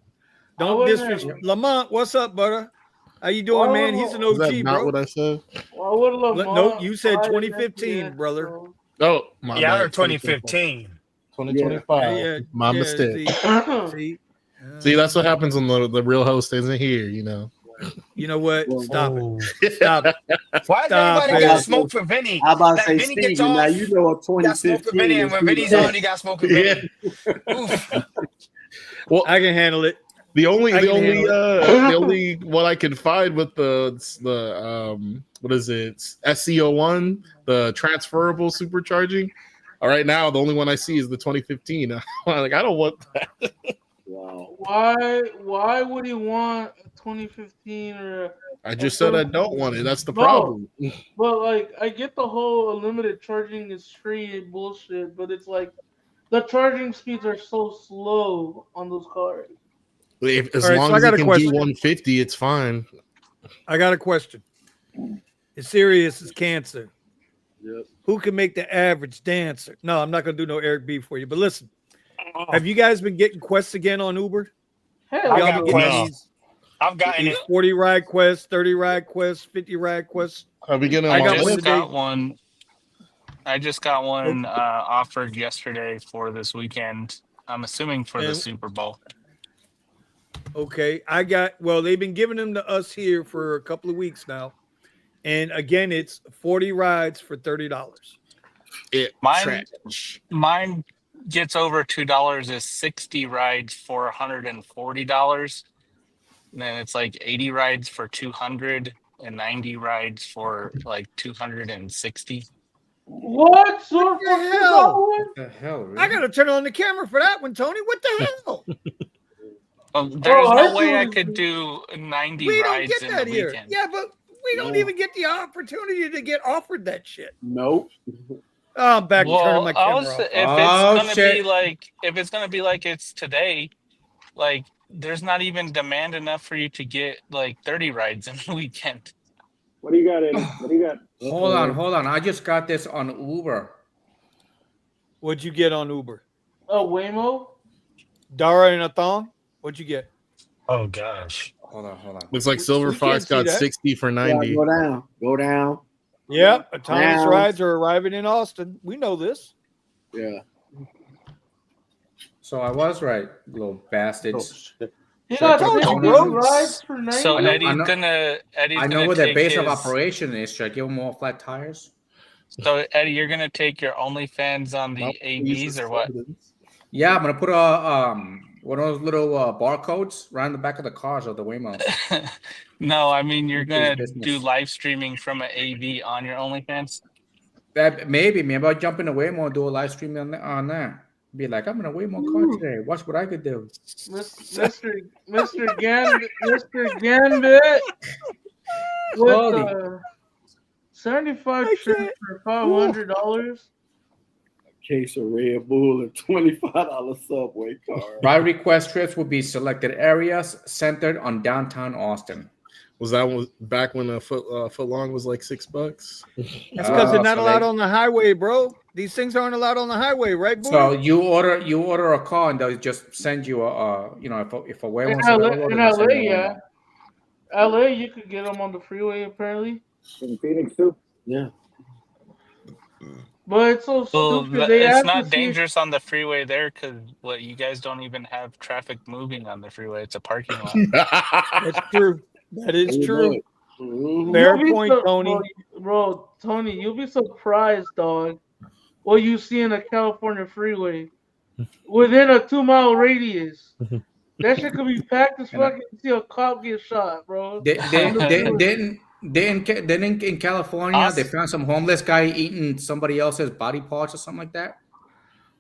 Don't disrespect. Lamont, what's up, butter? How you doing, man? He's an OG, is that not bro. What I said? No, you said 2015, brother. Oh, my yeah, bad. I 2015. 2025. Yeah, my mistake. See, that's what happens when the real host isn't here, you know. You know what? Stop it. Stop it. Why does everybody got smoke for Vinny? I'm about to say, Steve, now you know what 2015 and when Vinny's on, he got smoke for Vinny. Well, I can handle it. The only one I can find with the what is it? SCO1, the transferable supercharging. All right, now the only one I see is the 2015. I'm like, I don't want that. Wow. Why would he want a 2015 or? I just said I don't want it. That's the problem. But like, I get the whole unlimited charging is free bullshit, but it's like the charging speeds are so slow on those cars. As long as you can do 150, it's fine. I got a question. As serious as cancer. Yep. Who can make the average dancer? No, I'm not going to do no Eric B for you. But listen, have you guys been getting quests again on Uber? Hell I Y'all got been getting quests. I've gotten these it. 40 ride quests, 30 ride quests, 50 ride quests. I'll be getting I on got my one list. today. I just got one offered yesterday for this weekend. I'm assuming for the And- Super Bowl. Okay, they've been giving them to us here for a couple of weeks now. And again, it's 40 rides for $30. Mine gets over $2 is 60 rides for $140. And then it's like 80 rides for 200 and 90 rides for like 260. What? So What the hell? What the hell, really? I got to turn on the camera for that one, Tony. What the hell? Well, there's I no way I see. could do 90 We don't rides get in that the here. weekend. Yeah, but we don't even get the opportunity to get offered that shit. Nope. Oh, I'm back turning Well, my camera off. If it's gonna be like it's today, like there's not even demand enough for you to get like 30 rides in the weekend. What do you got, Eddie? What do you got? Hold on. I just got this on Uber. What'd you get on Uber? Oh, Waymo? Dara and a thong? What'd you get? Oh gosh. Hold on. Looks like Silver We Fox can't see got that. 60 for Yeah, 90. go down. Yep, autonomous Now. rides are arriving in Austin. We know this. Yeah. So I was right, little bastards. He Sure, got I told you, 60 bro. rides for 90? So I know- Eddie's I know- gonna I know where their take base of his- operation is. Should I give them all flat tires? So Eddie, you're gonna take your OnlyFans on the AVs or what? Yeah, I'm gonna put one of those little barcodes around the back of the cars of the Waymos. No, I mean you're gonna business. do live streaming from an AV on your OnlyFans. Maybe I'll jump in the Waymo and do a live stream on that. Be like, I'm in a Waymo car today. Watch what I could do. Mr. Gambit with 75 trips for $500. Case of Red Bull and $25 Subway card. Ride request trips will be selected areas centered on downtown Austin. Was that back when a foot long was like $6? That's because they're not so allowed on the highway, bro. These things aren't allowed on the highway, right, boy? So you order a car and they'll just send you if a Waymo In LA, yeah. LA, you could get them on the freeway apparently. In Phoenix too. Yeah. But it's so Well, stupid. They it's have not to see- dangerous on the freeway there because you guys don't even have traffic moving on the freeway. It's a parking lot. That's true. That is true. Mhm. Fair You'll be point, Tony. Bro, Tony, you'll be surprised, dog, what you see in a California freeway within a 2-mile radius. That shit could be packed as fuck. You see a cop get shot, bro. Then in California they found some homeless guy eating somebody else's body parts or something like that.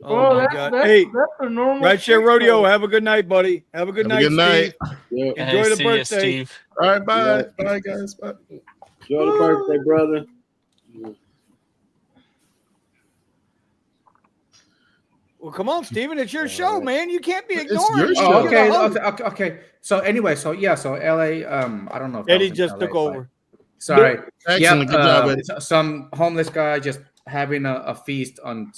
Bro, Oh my that's, God. that's, Hey, that's a normal Rideshare shit, Rodeo. bro. Have a good night, buddy. Have a good night, Steve. Yeah. Enjoy the see ya, birthday. Steve. All right, bye. Yeah. Bye, guys. Bye. Enjoy the birthday, brother. Well, come on, Steven. It's your show, man. You can't be It's ignoring. your it. show. Oh, You're the okay, host. okay. So anyway, so LA. I don't know if that Eddie was in just LA, took but- over. Sorry. Excellent. Good job, Eddie. Some homeless guy just having a feast on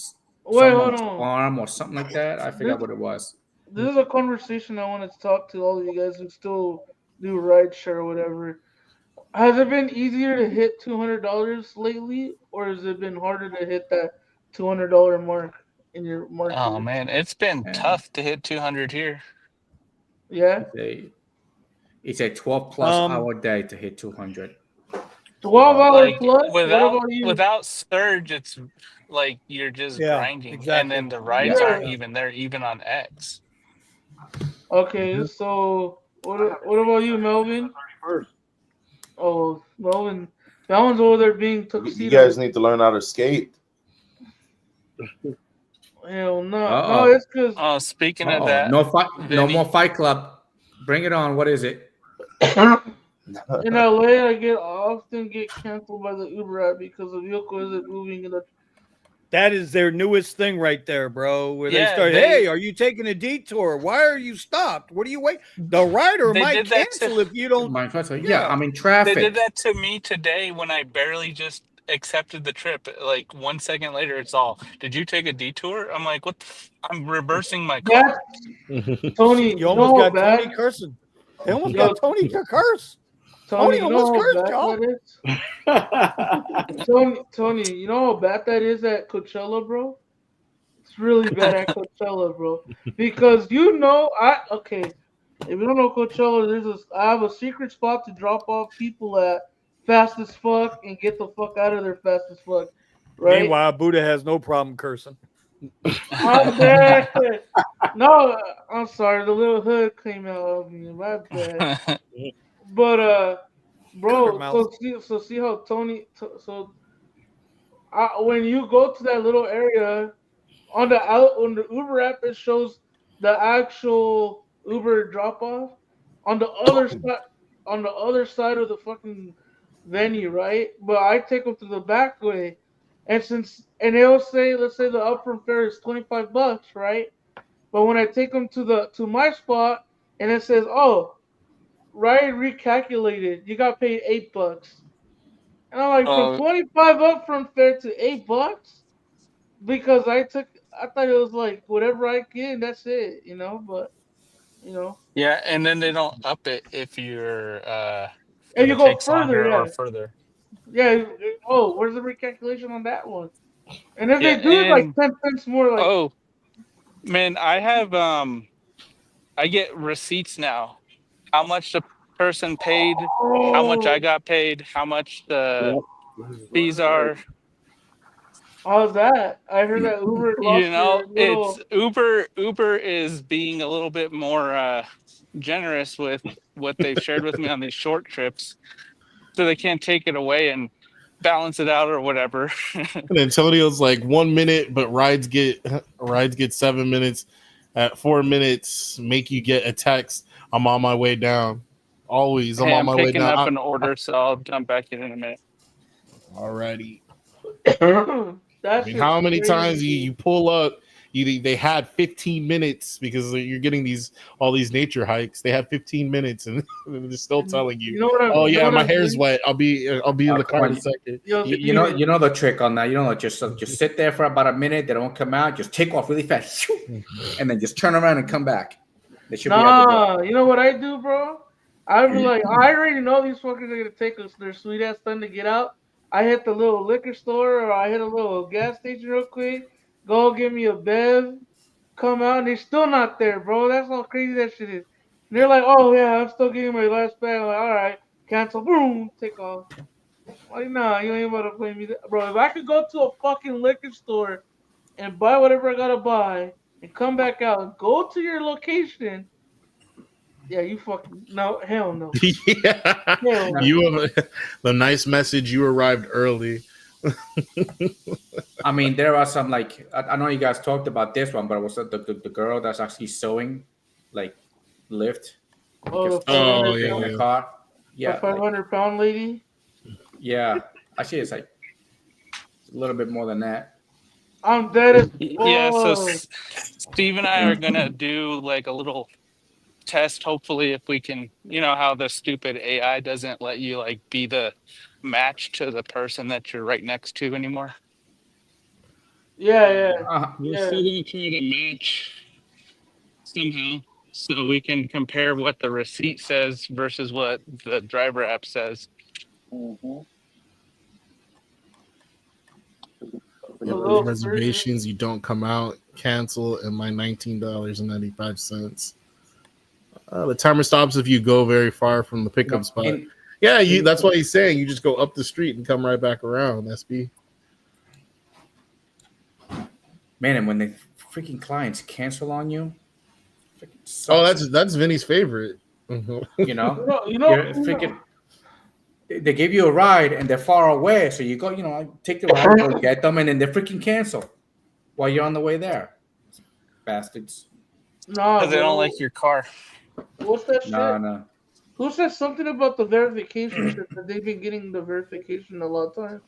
Wait, hold someone's on. farm or something like that. I forgot what it was. This is a conversation I wanted to talk to all of you guys who still do rideshare or whatever. Has it been easier to hit $200 lately, or has it been harder to hit that $200 mark in your market? Oh man, it's been Yeah. tough to hit 200 here. Yeah, It's a 12+ hour day to hit 200. 12 hours Like plus. What without about you? without surge, it's like you're just Yeah, grinding, exactly. and then the rides Yeah. aren't even there, even on X. Okay, so what about you, Melvin? 31st. Oh, Melvin, that one's over there being You tuxedo. guys need to learn how to skate. Hell no, Uh-oh. no, it's because Speaking of Uh-oh. that, No fight, no Vinny- more Fight Club. Bring it on. What is it? in LA, I often get canceled by the Uber app because the vehicle isn't moving in the That is their newest thing right there, bro. Where they Yeah, start, hey, are you taking a detour? Why are you stopped? What are you waiting? The rider they might did that cancel if you don't. Yeah, I'm in They traffic. did that to me today when I barely just accepted the trip. Like 1 second later, it's all, did you take a detour? I'm like, what? I'm reversing my car. Tony, You you know almost how got Tony bad? cursing. They almost Yo, got Tony to curse. Tony, Tony you almost know how cursed, bad y'all. that is? Tony, you know how bad that is at Coachella, bro? It's really bad at Coachella, bro. Because okay, if you don't know Coachella, I have a secret spot to drop off people at fast as fuck and get the fuck out of there fast as fuck, right? Meanwhile, Buddha has no problem cursing. I'm bad. No, I'm sorry, the little hood came out of me. My bad. But bro, Mouth. see how when you go to that little area on the Uber app, it shows the actual Uber drop off on the other side of the fucking venue, right? But I take them to the back way, and they'll say, let's say the upfront fare is $25, right? But when I take them to my spot, and it says, oh, ride recalculated, you got paid $8. And I'm like, from Oh 25 upfront fare to $8? Because I thought it was like whatever I get, that's it, but you know, yeah, and then they don't up it if and it you go takes further, longer or yeah, further. yeah. Oh, where's the recalculation on that one? And if Yeah, they do it like and 10 cents more, like, oh man, I get receipts now. How much the person paid, how much I oh, got paid, how much the Yep. fees are. how's that? I heard that Uber You lost know, their it's little. Uber is being a little bit more generous with what they've shared with me on these short trips, so they can't take it away and balance it out or whatever. And Antonio's like 1 minute, but rides get 7 minutes. At 4 minutes, make you get a text. I'm on my way down. Always, I'm Hey, on I'm my way picking down. up an order, so I'll jump back in a minute. Alrighty. I That mean, shit's how many times crazy. you pull up? They had 15 minutes because you're getting all these nature hikes. They have 15 minutes, and they're still telling you, You know what "Oh you know yeah, what my I'm hair's doing? wet. I'll be in the Come car in a on. second." Yo, You Steven, know the trick on that. You know, just sit there for about a minute. They don't come out. Just take off really fast, and then just turn around and come back. They should be at the door. nah, you know what I do, bro? I'd be like, I already know these fuckers are gonna take us their sweet ass time to get out. I hit the little liquor store or I hit a little gas station real quick, go get me a bev, come out, and they're still not there, bro. That's how crazy that shit is. And they're like, oh yeah, I'm still getting my last bag. I'm like, all right, cancel, boom, take off. I'm like, nah, you ain't about to play me, bro. If I could go to a fucking liquor store and buy whatever I gotta buy and come back out, go to your location. Yeah, you fucking no, hell no, Yeah, hell no. you have the nice message. You arrived early. I mean, there are some like I know you guys talked about this one, but it was the girl that's actually sewing, like lift, Oh, just the five Oh hundred in pound, the yeah, car. the Yeah, five like hundred pound lady. yeah. Actually, it's like a little bit more than that. I'm dead as Yeah, so fuck. Steve and I are gonna do like a little test. Hopefully, if we can, how the stupid AI doesn't let you like be the match to the person that you're right next to anymore. Yeah, yeah, We're yeah. still gonna try to match somehow, so we can compare what the receipt says versus what the driver app says. A yep. There's little further. reservations. You don't come out, cancel, and my $19.95. The timer stops if you go very far from the pickup No, spot. Yeah, in that's what he's saying. You just go up the street and come right back around. SB. man, and when the freaking clients cancel on you, freaking Oh, sucks. that's Vinny's favorite. Mhm. You know, You you're know, freaking. They give you a ride and they're far away, so you go, take the ride, go get them, and then they freaking cancel while you're on the way there. Bastards. nah, Because they don't bro. like your car. What's that No, shit? no. Who said something about the verification shit that they've been getting the verification a lot of times?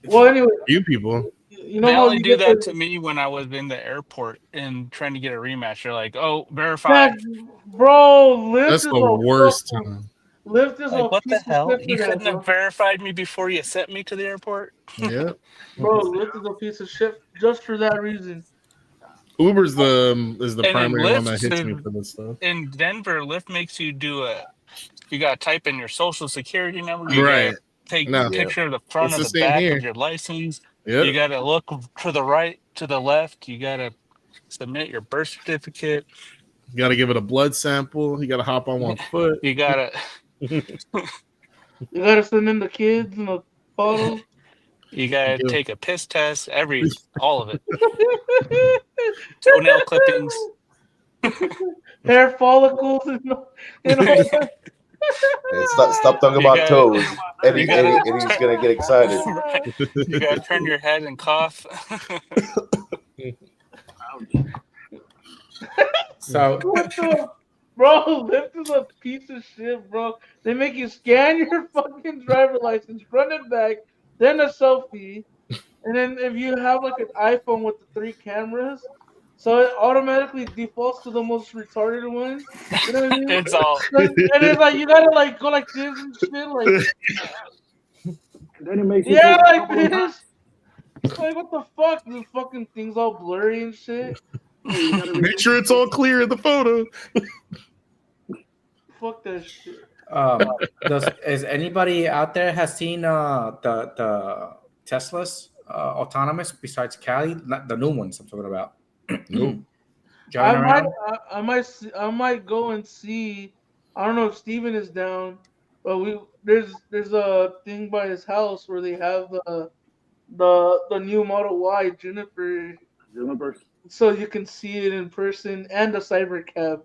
Well, anyway, You people. you know They how only you do get that the to me when I was in the airport and trying to get a rematch. They're like, "Oh, verified." that, bro. That's the worst time. Lyft is Like, a what the piece of hell? shit for You that, couldn't have bro. verified me before you sent me to the airport? Yeah. Bro, Lyft is a piece of shit just for that reason. Uber's is the And then primary one that Lyft hits me for this stuff. in Denver, Lyft makes you do you gotta type in your social security number. You Right. gotta take No. a picture of the front It's of the the same back here. of your license. Yep. You gotta look to the right, to the left. You gotta submit your birth certificate. You got to give it a blood sample. You got to hop on one foot. You gotta You gotta send in the kids and the photos. take a piss test. All of it. Toenail clippings. Hair follicles and all that. Hey, stop talking You about gotta toes. you gotta Eddie's gonna get excited. right. You gotta turn your head and cough. So What the, bro? Lyft is a piece of shit, bro. They make you scan your fucking driver license, run it back, then a selfie, and then if you have like an iPhone with the 3 cameras, so it automatically defaults to the most retarded one. You know what I mean? It's all And it's like you gotta like go like this and shit, like Then it makes you yeah, take a like couple of this. Like what the fuck? This fucking thing's all blurry and shit. you gotta Make sure it's all clear in the photo. Fuck that shit. is anybody out there has seen the Teslas autonomous besides Cali? Not the new ones I'm talking about. Nope. Driving around. I might go and see. I don't know if Steven is down, but there's a thing by his house where they have the new Model Y Juniper, Universe. so you can see it in person and the cyber cab.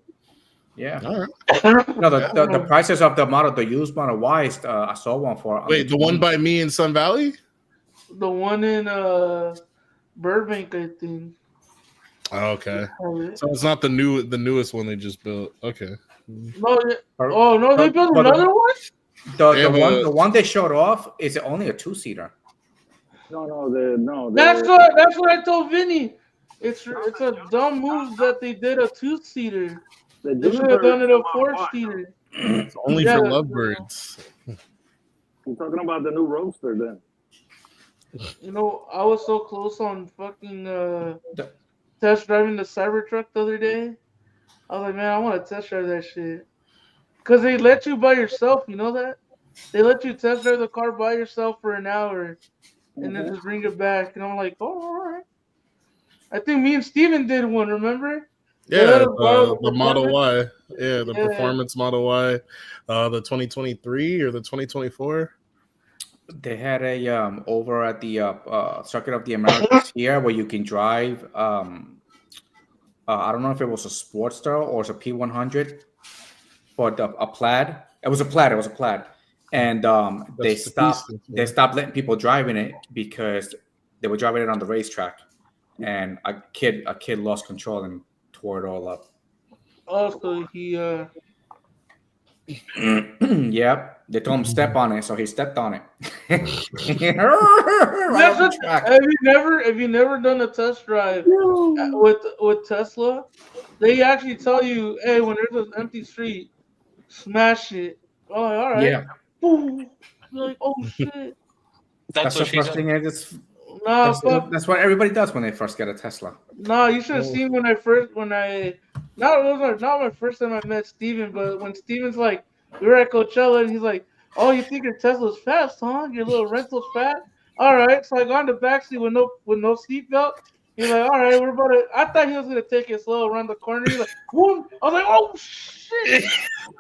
Yeah. All right. No, the prices of the used Model Y is I saw one for. Wait, the one by me in Sun Valley? The one in Burbank, I think. Oh, okay. So it's not the newest one they just built. Okay. No, oh no, they built another one. The one they showed off is only a 2-seater. No. That's what I told Vinny. It's a dumb move that they did a 2-seater. They should have done it a 4-seater. It's only for lovebirds. You're talking about the new Roadster then. You know, I was so close on fucking test driving the Cybertruck the other day. I was like, man, I want to test drive that shit. Cause they let you by yourself, you know that? They let you test drive the car by yourself for an hour, and then just bring it back. And I'm like, oh, all right. I think me and Steven did one. Remember? Yeah, the Model Y. Yeah, the performance Model Y, the 2023 or the 2024. They had a over at the Circuit of the Americas here where you can drive. I don't know if it was a Sportster or it's a P100, but a Plaid. It was a Plaid, and they stopped letting people drive in it because they were driving it on the racetrack, and a kid lost control and tore it all up. Also, he Yep, they told him step on it, so he stepped on it. Have you never done a test drive with Tesla? They actually tell you, hey, when there's an empty street, smash it. Oh, all right. Yeah. Boom. You're like, oh shit. That's the first thing. That's what everybody does when they first get a Tesla. No, you should have seen not my first time I met Steven, but when Steven's like, we were at Coachella and he's like, oh, you think your Tesla's fast, huh? Your little rental's fast? All right. So I got in the backseat with no seatbelt. He's like, all right, we're about to. I thought he was gonna take it slow around the corner. He's like, boom. I was like, oh shit,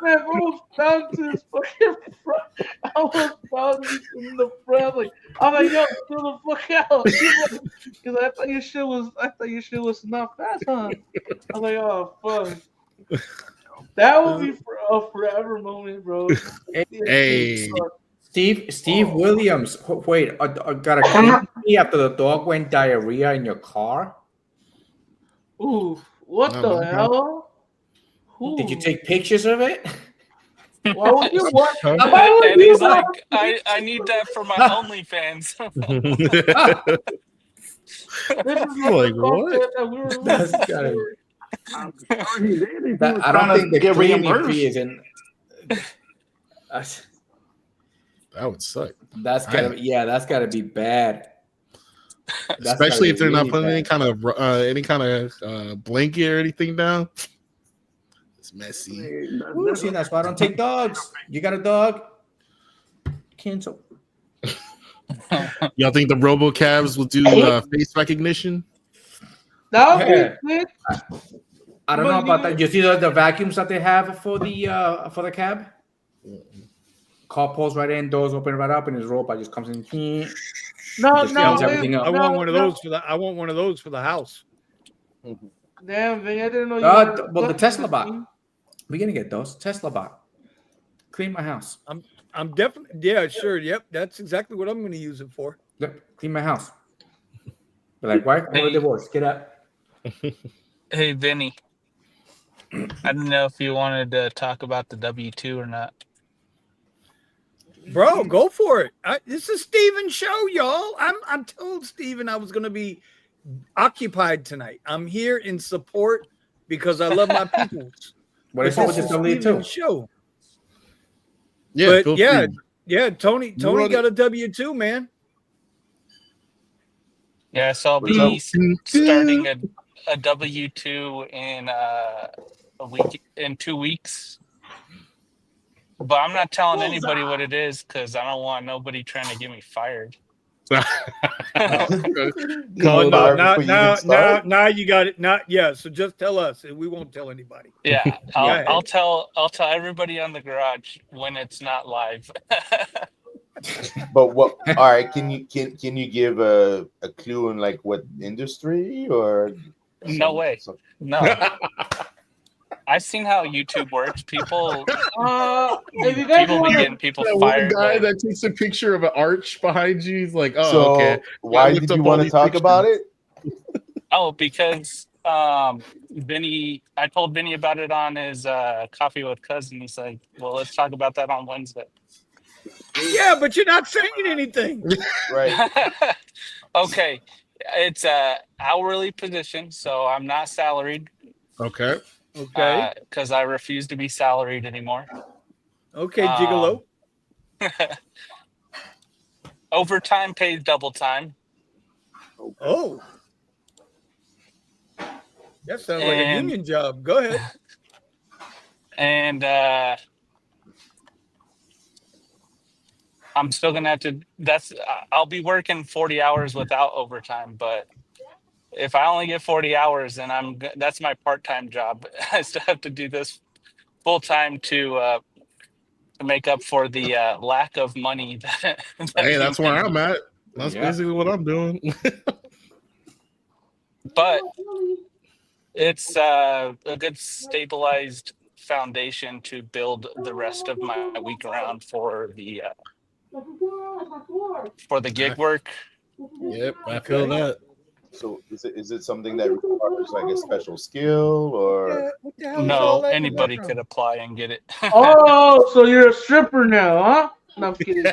man, almost down to his fucking front. I almost down in the front. I'm like, yo, chill the fuck out. He's like, I thought your shit was not fast, huh? I was like, oh fuck. That would be a forever moment, bro. Hey. Steve Williams. Wait, got a claim after the dog went diarrhea in your car? Ooh, what the hell? Did you take pictures of it? Why would you want? Huh? Why would And you he's like, want? I need that for my OnlyFans. This is not Like the what? content that we were That's looking gotta. for. I'm sure he did. If he was I don't trying think to the get cleaning fee reimbursed. is in. That would suck. That's gotta be bad. That's Especially if gotta they're be not really putting bad. any kind of blanket or anything down. It's messy. Ooh, see, that's why I don't take dogs. You got a dog? Cancel. Y'all think the robocabs will do face recognition? That would Yeah. be sick. I don't know about that. You see the vacuums that they have for the cab? Car pulls right in, doors open right up, and his robot just comes in. Just cleans everything up. I want one of those for the. I want one of those for the house. Damn, Vinny, I didn't know you. Well, the Tesla bot. We're gonna get those Tesla bot. Clean my house. I'm definitely sure. Yep, that's exactly what I'm going to use it for. Yep, clean my house. Be like, why? I'm a divorce. Get up. Hey, Vinny. I don't know if you wanted to talk about the W-2 or not. Bro, go for it. This is Steven's show, y'all. I'm told Steven I was going to be occupied tonight. I'm here in support because I love my people. What is this Steven's show? Yeah, but Tony got a W-2, man. Yeah, so I'll be starting a W-2 in 2 weeks. But I'm not telling anybody what it is because I don't want nobody trying to get me fired. Now you got it. So just tell us, and we won't tell anybody. Yeah, I'll tell everybody on the garage when it's not live. But what? All right, can you give a clue in like what industry or? No way. No. I've seen how YouTube works. People be getting people fired. One guy that takes a picture of an arch behind you. He's like, "Oh, so okay." Why did you want to talk about it? Oh, because Vinny, I told Vinny about it on his Coffee with Cousin. He's like, "Well, let's talk about that on Wednesday." Yeah, but you're not saying anything. Right. Okay. It's a hourly position, so I'm not salaried. Okay. Because I refuse to be salaried anymore. Okay, gigolo. Overtime pays double time. Oh. That sounds like a union job. Go ahead. And I'm still gonna have to. I'll be working 40 hours without overtime, but if I only get 40 hours, then that's my part-time job. I still have to do this full-time to make up for the lack of money. Hey, that's where I'm at. That's basically what I'm doing. But it's a good stabilized foundation to build the rest of my week around for the gig work. Yep, I feel that. So is it something that requires like a special skill or? No, anybody could apply and get it. Oh, so you're a stripper now, huh? No, I'm kidding.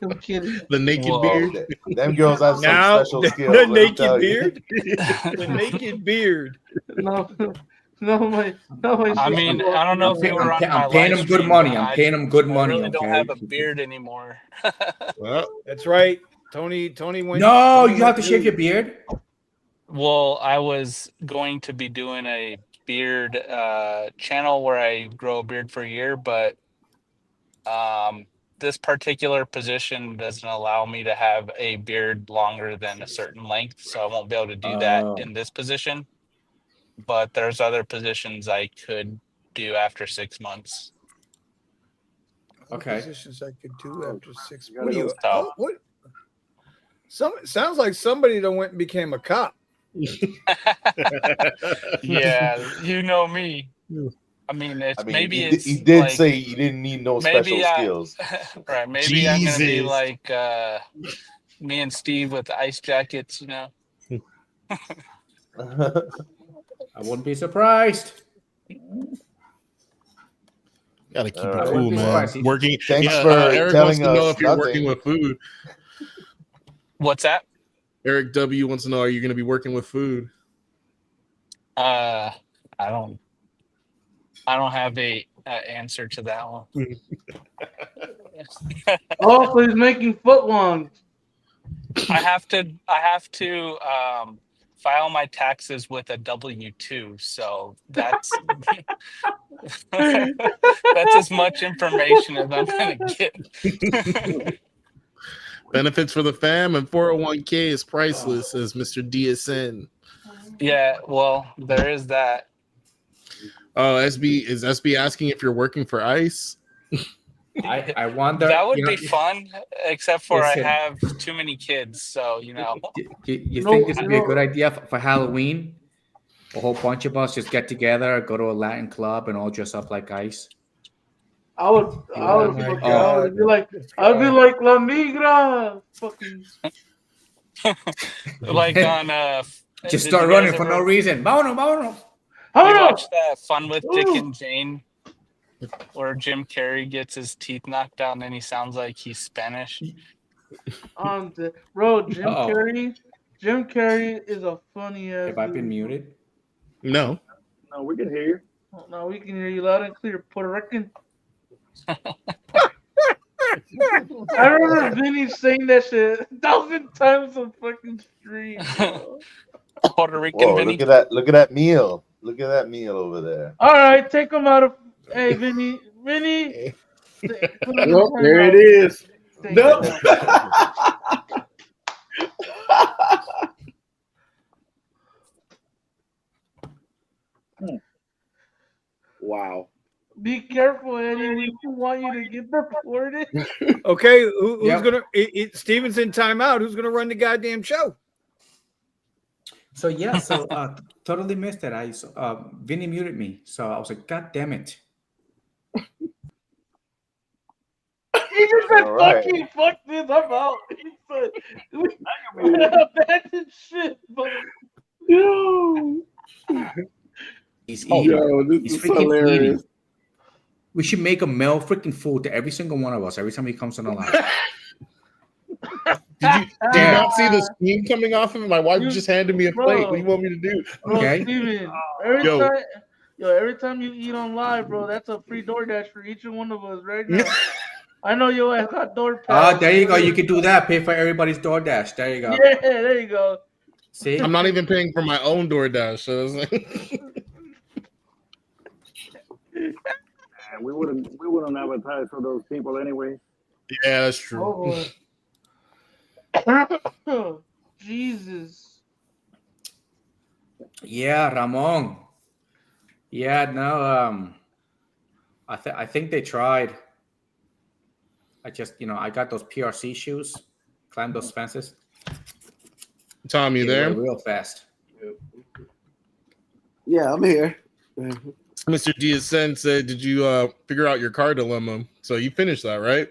I'm kidding. The naked beard. Them girls have some special skills. The naked beard. The naked beard. No. I mean, I don't know if you were on I'm paying them good money. I'm paying them good money. I really don't have a beard anymore. Well, that's right. Tony went. No, you have to shave your beard. Well, I was going to be doing a beard channel where I grow a beard for a year, but this particular position doesn't allow me to have a beard longer than a certain length, so I won't be able to do that in this position. But there's other positions I could do after 6 months. Okay. Positions I could do after 6 months. What? Sounds like somebody that went and became a cop. Yeah, you know me. I mean, he did say you didn't need no special skills. Right? Maybe I'm gonna be like me and Steve with the ice jackets, you know. I wouldn't be surprised. Gotta keep it right. cool, man. Spicy. Working. Thanks Yeah, for Eric wants telling to know us if you're working nothing. with food. What's that? Eric W wants to know: are you going to be working with food? I don't have a answer to that one. Oh, so he's making footlongs. I have to file my taxes with a W-2, so that's that's as much information as I'm gonna get. Benefits for the fam and 401k is priceless, says Mr. DSN. Yeah, well, there is that. Oh, SB asking if you're working for ICE? I wonder. That would be fun, except for I Listen. have too many kids, so You No, think this would be a no. good idea for Halloween? A whole bunch of us just get together, go to a Latin club, and all dress up like ICE. I would be like La Migra. Fucking. like on Just did start you running guys for no ever reason. Vámonos. you watch that Fun with Dick and Jane where Jim Carrey gets his teeth knocked out and he sounds like he's Spanish? Bro, Jim Carrey is a funny ass. Have I been muted? No. No, we can hear you. Oh, no, we can hear you loud and clear, Puerto Rican. I remember Vinny saying that shit 1,000 times on fucking stream. Puerto Rican Whoa, Vinny. look at that meal. Look at that meal over there. All right, take him out of. Hey, Vinny. Well, there it is. Nope. Wow. Be careful, Eddie. We don't want you to get reported. Okay, who's gonna? Steven's in timeout. Who's gonna run the goddamn show? So totally missed it. Vinny muted me, so I was like, God damn it. He just said, All fuck this, I'm out. He said, we abandoned shit, but He's Yo, eating. this He's is freaking hilarious. eating. We should make a male freaking food to every single one of us every time he comes on the line. Did you not see the steam coming off of it? My wife just handed me a plate. What do you want me to do? Bro, Okay. Steven, every time you eat on live, bro, that's a free DoorDash for each one of us right now. I know you have got DoorDash. There you go. You can do that. Pay for everybody's DoorDash. There you go. Yeah, there you go. See? I'm not even paying for my own DoorDash. So it's like... We wouldn't advertise for those people anyway. Yeah, that's true. Oh, Jesus. Yeah, Ramon. Yeah, no. I think they tried. I just, I got those PRC shoes. Climbed those fences. Tom, you there? Real fast. Yeah, I'm here. Mr. DSN said, did you figure out your car dilemma? So you finished that, right?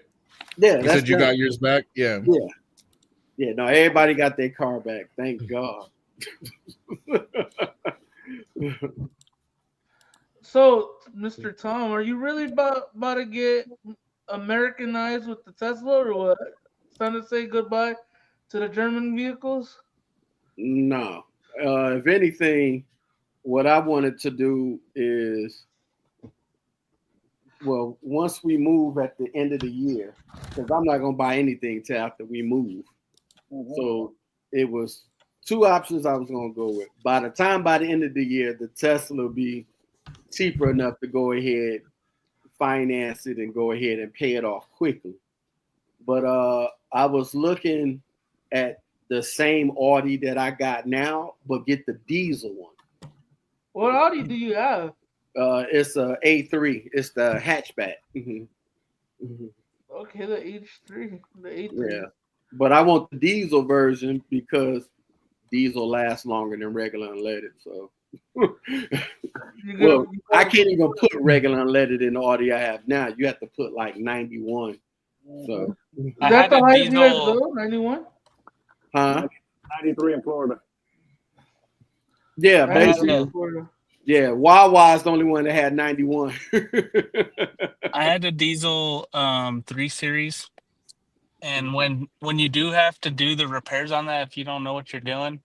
Yeah, you said you got yours back? Yeah. Yeah, no, everybody got their car back. Thank God. So, Mr. Tom, are you really about to get Americanized with the Tesla or what? Time to say goodbye to the German vehicles? No. If anything, what I wanted to do is, well, once we move at the end of the year, because I'm not going to buy anything till after we move. Mm-hmm. So it was two options I was going to go with. By the end of the year, the Tesla will be cheaper enough to go ahead, finance it, and go ahead and pay it off quickly. But I was looking at the same Audi that I got now, but get the diesel one. What Audi do you have? It's a A3. It's the hatchback. Mm-hmm. Mm-hmm. Okay, the H3, the A3. Yeah, but I want the diesel version because diesel lasts longer than regular unleaded. So, I can't even put regular unleaded in the Audi I have now. You have to put like 91. So, is that the highest you guys go? 91? Huh? 93 in Florida. Yeah, basically. Yeah, Wawa is the only one that had 91. I had a diesel 3 Series, and when you do have to do the repairs on that, if you don't know what you're doing,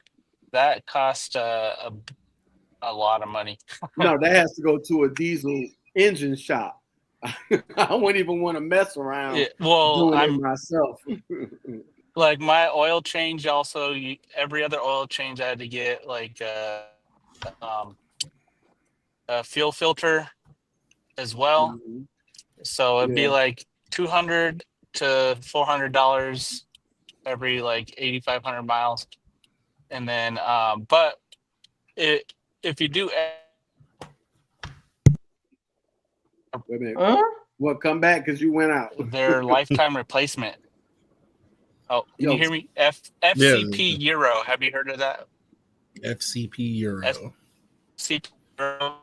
that costs a lot of money. No, that has to go to a diesel engine shop. I wouldn't even want to mess around Well, doing it I'm myself. like my oil change. Also, every other oil change, I had to get like a fuel filter as well. Mhm. So it'd be Yeah. like $200 to $400 every like 8,500 miles, and then but if you do Wait a minute. Huh? Well, come back because you went out. their lifetime replacement. Oh, can you hear me? FCP Euro. Have you heard of that? FCP Euro. FCP Euro.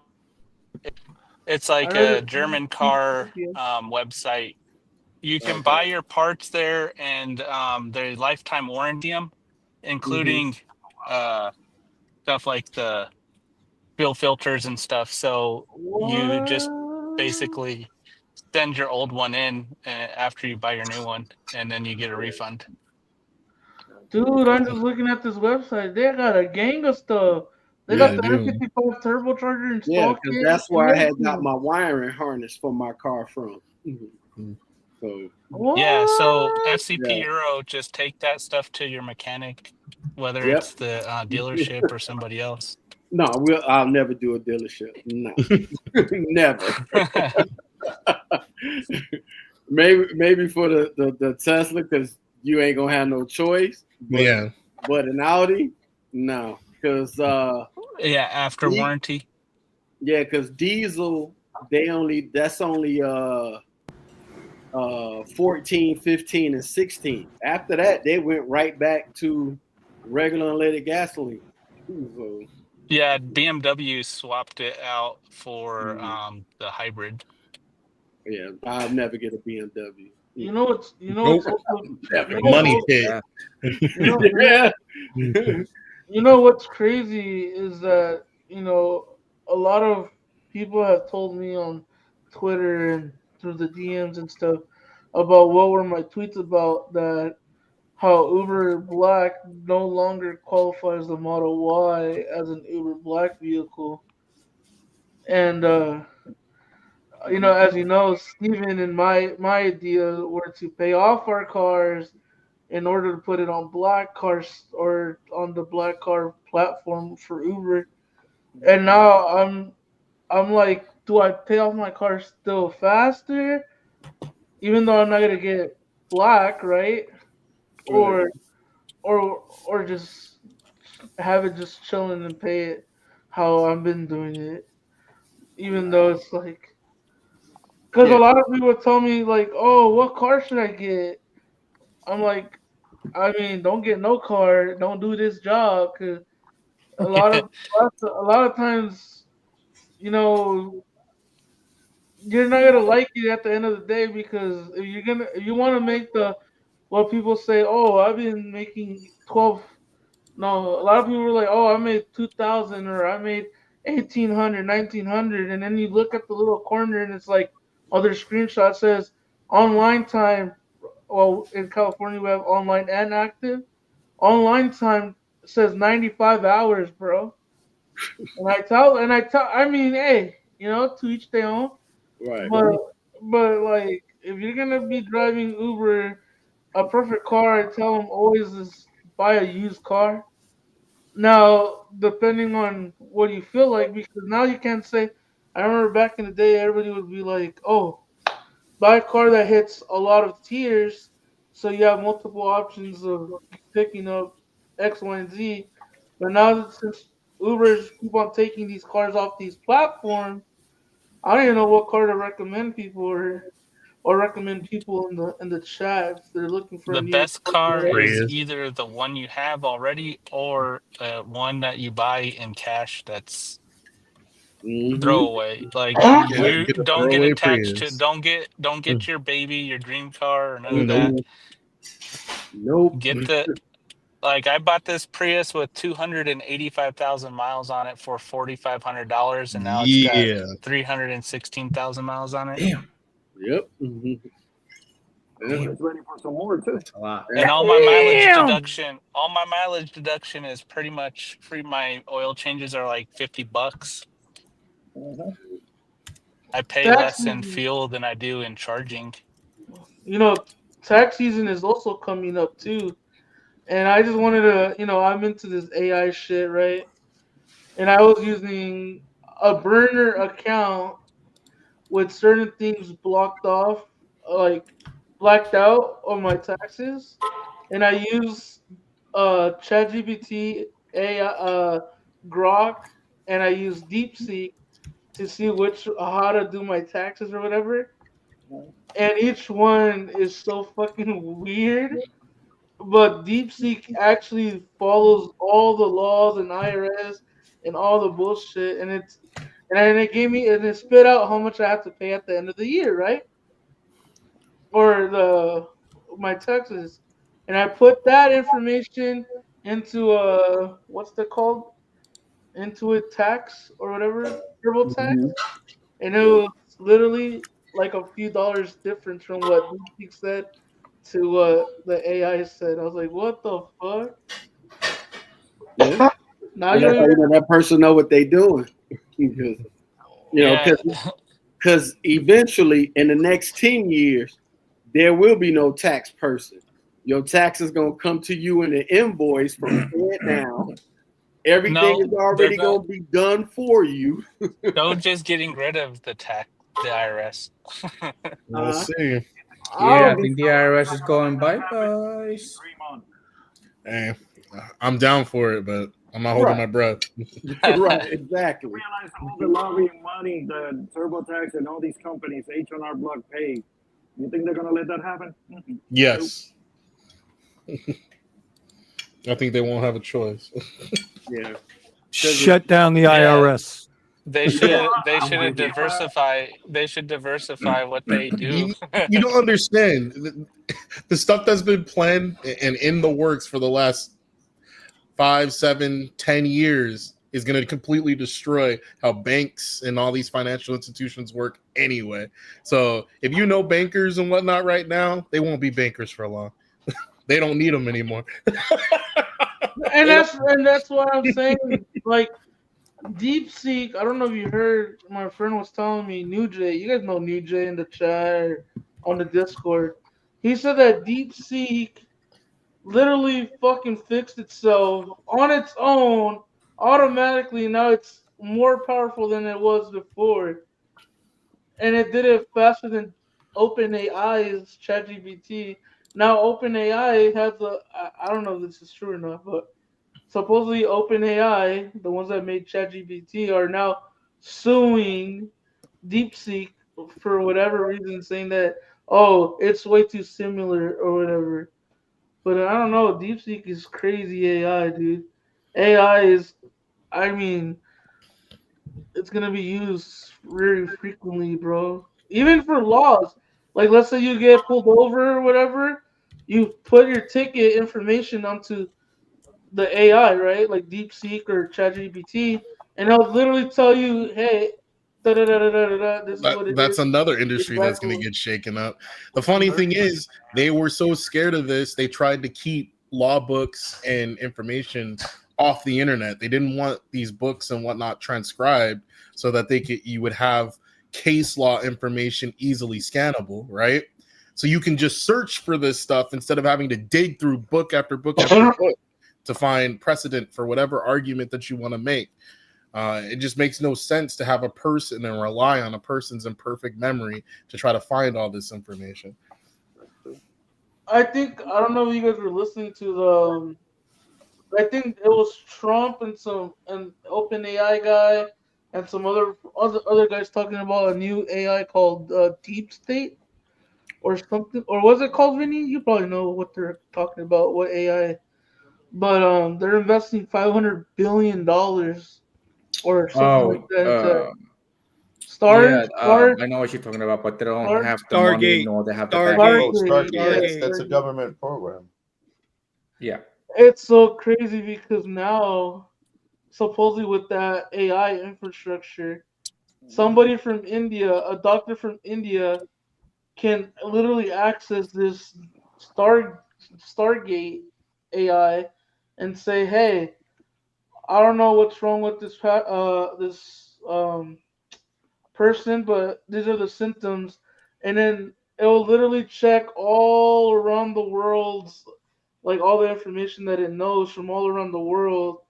It's like a German car website. You can buy your parts there, and they lifetime warranty them, including stuff like the fuel filters and stuff. So you just basically send your old one in after you buy your new one, and then you get a refund. Dude, I'm just looking at this website. They got a gang of stuff. They got the F55 turbocharger installed. Yeah, because that's where I had got my wiring harness for my car from. So yeah, so FCP Euro, just take that stuff to your mechanic, whether it's the dealership or somebody else. No, I'll never do a dealership. No, never. maybe for the Tesla, because you ain't gonna have no choice. But, but an Audi, no, because after warranty. Yeah, because diesel, that's only 14, 15, and 16. After that, they went right back to regular unleaded gasoline. So, yeah, BMW swapped it out for the hybrid. Yeah, I'll never get a BMW. You know what's money pit. You know what's crazy is that a lot of people have told me on Twitter and through the DMs and stuff about what were my tweets about that how Uber Black no longer qualifies the Model Y as an Uber Black vehicle. And as you know, Steven and my idea were to pay off our cars in order to put it on black cars or on the black car platform for Uber. And now I'm like, do I pay off my car still faster, even though I'm not gonna get black, right? Or just have it just chilling and pay it how I've been doing it, even though it's like, because a lot of people tell me like, oh, what car should I get? I'm like, I mean, don't get no car, don't do this job, because a lot of times, you're not gonna like it at the end of the day, because if you want to make what people say, oh, I've been making 12. No, a lot of people are like, oh, I made 2,000 or I made 1,800, 1,900, and then you look at the little corner and it's like other screenshot says online time. Well, in California we have online and active. Online time says 95 hours, bro. I mean, hey, to each their own. Right. But like, if you're gonna be driving Uber, a perfect car, I tell them always is buy a used car. Now, depending on what you feel like, because now you can't say. I remember back in the day, everybody would be like, "Oh, buy a car that hits a lot of tiers, so you have multiple options of picking up X, Y, and Z." But now that since Ubers keep on taking these cars off these platforms, I don't even know what car to recommend people or recommend people in the chat if they're looking for the a new best car car. is either the one you have already or one that you buy in cash that's throwaway. Like you don't get attached to don't get your baby, your dream car, or none of that. Nope. Get like I bought this Prius with 285,000 miles on it for $4,500, and now it's got 316,000 miles on it. Damn. Yep. Mm-hmm. It's ready for some more too. That's a lot. And all my mileage deduction is pretty much free. My oil changes are like $50. Mm-hmm. I pay Tax less in season, fuel than I do in charging. you know, tax season is also coming up too. And I just wanted to, I'm into this AI shit, right? And I was using a burner account with certain things blocked off, like blacked out on my taxes. And I use ChatGPT, AI, Grok, and I use DeepSeek to see how to do my taxes or whatever. And each one is so fucking weird. But DeepSeek actually follows all the laws and IRS and all the bullshit, and it gave me and it spit out how much I have to pay at the end of the year, right? Or my taxes, and I put that information into what's that called? Intuit tax or whatever, TurboTax, Mm-hmm. and it was literally like a few dollars difference from what DeepSeek said to what the AI said. I was like, what the fuck? Yeah. Now And you that's don't how you even. know that person know what they doing. Because Yeah, because eventually in the next 10 years, there will be no tax person. Your tax is gonna come to you in an invoice from Fed now. Everything no, is already gonna be done for you. they're just getting rid of the IRS. We'll see. I Yeah, I don't. think the IRS is going bye byes. 3 months. Hey, I'm down for it, but I'm not holding Right. my breath. Right, exactly. Realize all the lobbying money that TurboTax and all these companies, H&R Block pay. You think they're gonna let that happen? Mm-mm. Yes. I think they won't have a choice. Yeah. Shut down the Yeah, IRS. they should have diversify. They should diversify what they do. You don't understand the stuff that's been planned and in the works for the last 5, 7, 10 years is going to completely destroy how banks and all these financial institutions work anyway. So if you know bankers and whatnot right now, they won't be bankers for long. They don't need them anymore. And that's what I'm saying. Like DeepSeek, I don't know if you heard. My friend was telling me New Jay. You guys know New Jay in the chat or on the Discord. He said that DeepSeek literally fucking fixed itself on its own automatically. Now it's more powerful than it was before, and it did it faster than OpenAI's ChatGPT. Now OpenAI has I don't know if this is true or not, but supposedly OpenAI, the ones that made ChatGPT, are now suing DeepSeek for whatever reason, saying that it's way too similar or whatever. But I don't know. DeepSeek is crazy AI, dude. AI is, I mean, it's gonna be used very frequently, bro. Even for laws. Like, let's say you get pulled over or whatever, you put your ticket information onto the AI, right? Like DeepSeek or ChatGPT, and it'll literally tell you, hey, da da da da da da. This is what it That's is. another industry that's going to Exactly. get shaken up. The funny thing is, they were so scared of this, they tried to keep law books and information off the internet. They didn't want these books and whatnot transcribed so that you would have case law information easily scannable, right? So you can just search for this stuff instead of having to dig through book after book after book to find precedent for whatever argument that you want to make. It just makes no sense to have a person and rely on a person's imperfect memory to try to find all this information. I don't know if you guys were listening to I think it was Trump and some and OpenAI guy and some other guys talking about a new AI called Deep State or something, or was it called, Vinny? You probably know what they're talking about, what AI. But they're investing $500 billion or something like Oh, that into yeah. Star I know what you're talking about, but they don't Star have the money Stargate. nor they have the Stargate. backing. Oh, Stargate. Stargate. Yeah, That's a Stargate. government program. Yeah. It's so crazy because now supposedly with that AI infrastructure, somebody from India, a doctor from India, can literally access this Stargate AI and say, "Hey, I don't know what's wrong with this person, but these are the symptoms," and then it will literally check all around the world, like all the information that it knows from all around the world,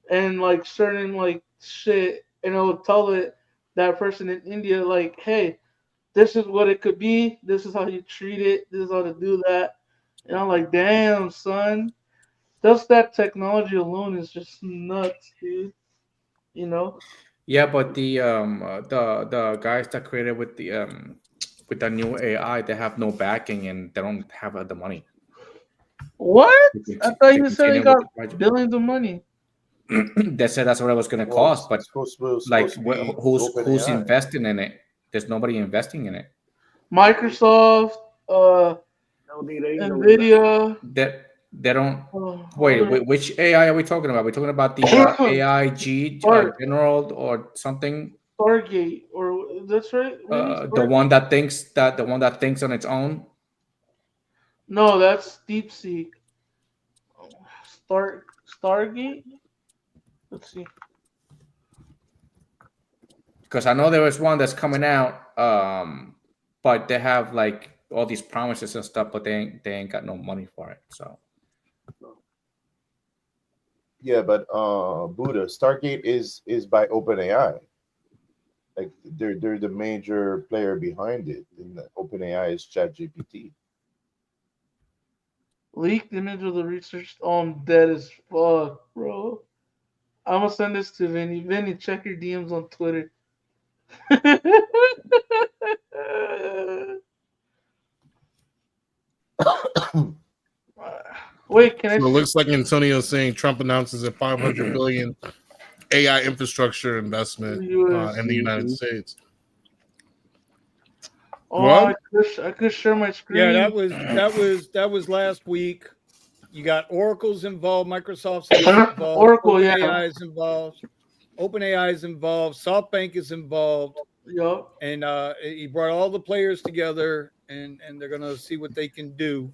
and like certain like shit, and it will tell it that person in India like, "Hey, this is what it could be. This is how you treat it. This is how to do that." And I'm like, "Damn, son, just that technology alone is just nuts, dude." You know? Yeah, but the guys that created with the new AI, they have no backing and they don't have the money What? I thought to you said they continue with got the project. billions of money. They said that's what it was going to Well, cost, it's but supposed to be who's OpenAI. investing in it? There's nobody investing in it. Microsoft, No need angel investment. Nvidia, They don't. Wait, other which AI are we talking about? We're talking about the AIG General or something. Stargate, or that's right. What do you mean Stargate? The one that thinks on its own. No, that's DeepSeek. Stargate. Let's see. Because I know there was one that's coming out, but they have like all these promises and stuff, but they ain't got no money for it. So Yeah, but Buddha Stargate is by OpenAI. Like they're the major player behind it, and the OpenAI is ChatGPT. Leaked image of the research. Oh, I'm dead as fuck, bro. I'm gonna send this to Vinny. Vinny, check your DMs on Twitter. Wait, can I So it see looks like Antonio's saying Trump announces a 500 billion AI infrastructure investment US? in the United States. Oh, Well, I could share my Yeah, screen. that was last week. You got Oracle's involved, Microsoft's involved, Oracle, yeah. OpenAI is involved, OpenAI is involved, SoftBank is involved, Yup. and he brought all the players together, and they're gonna see what they can do.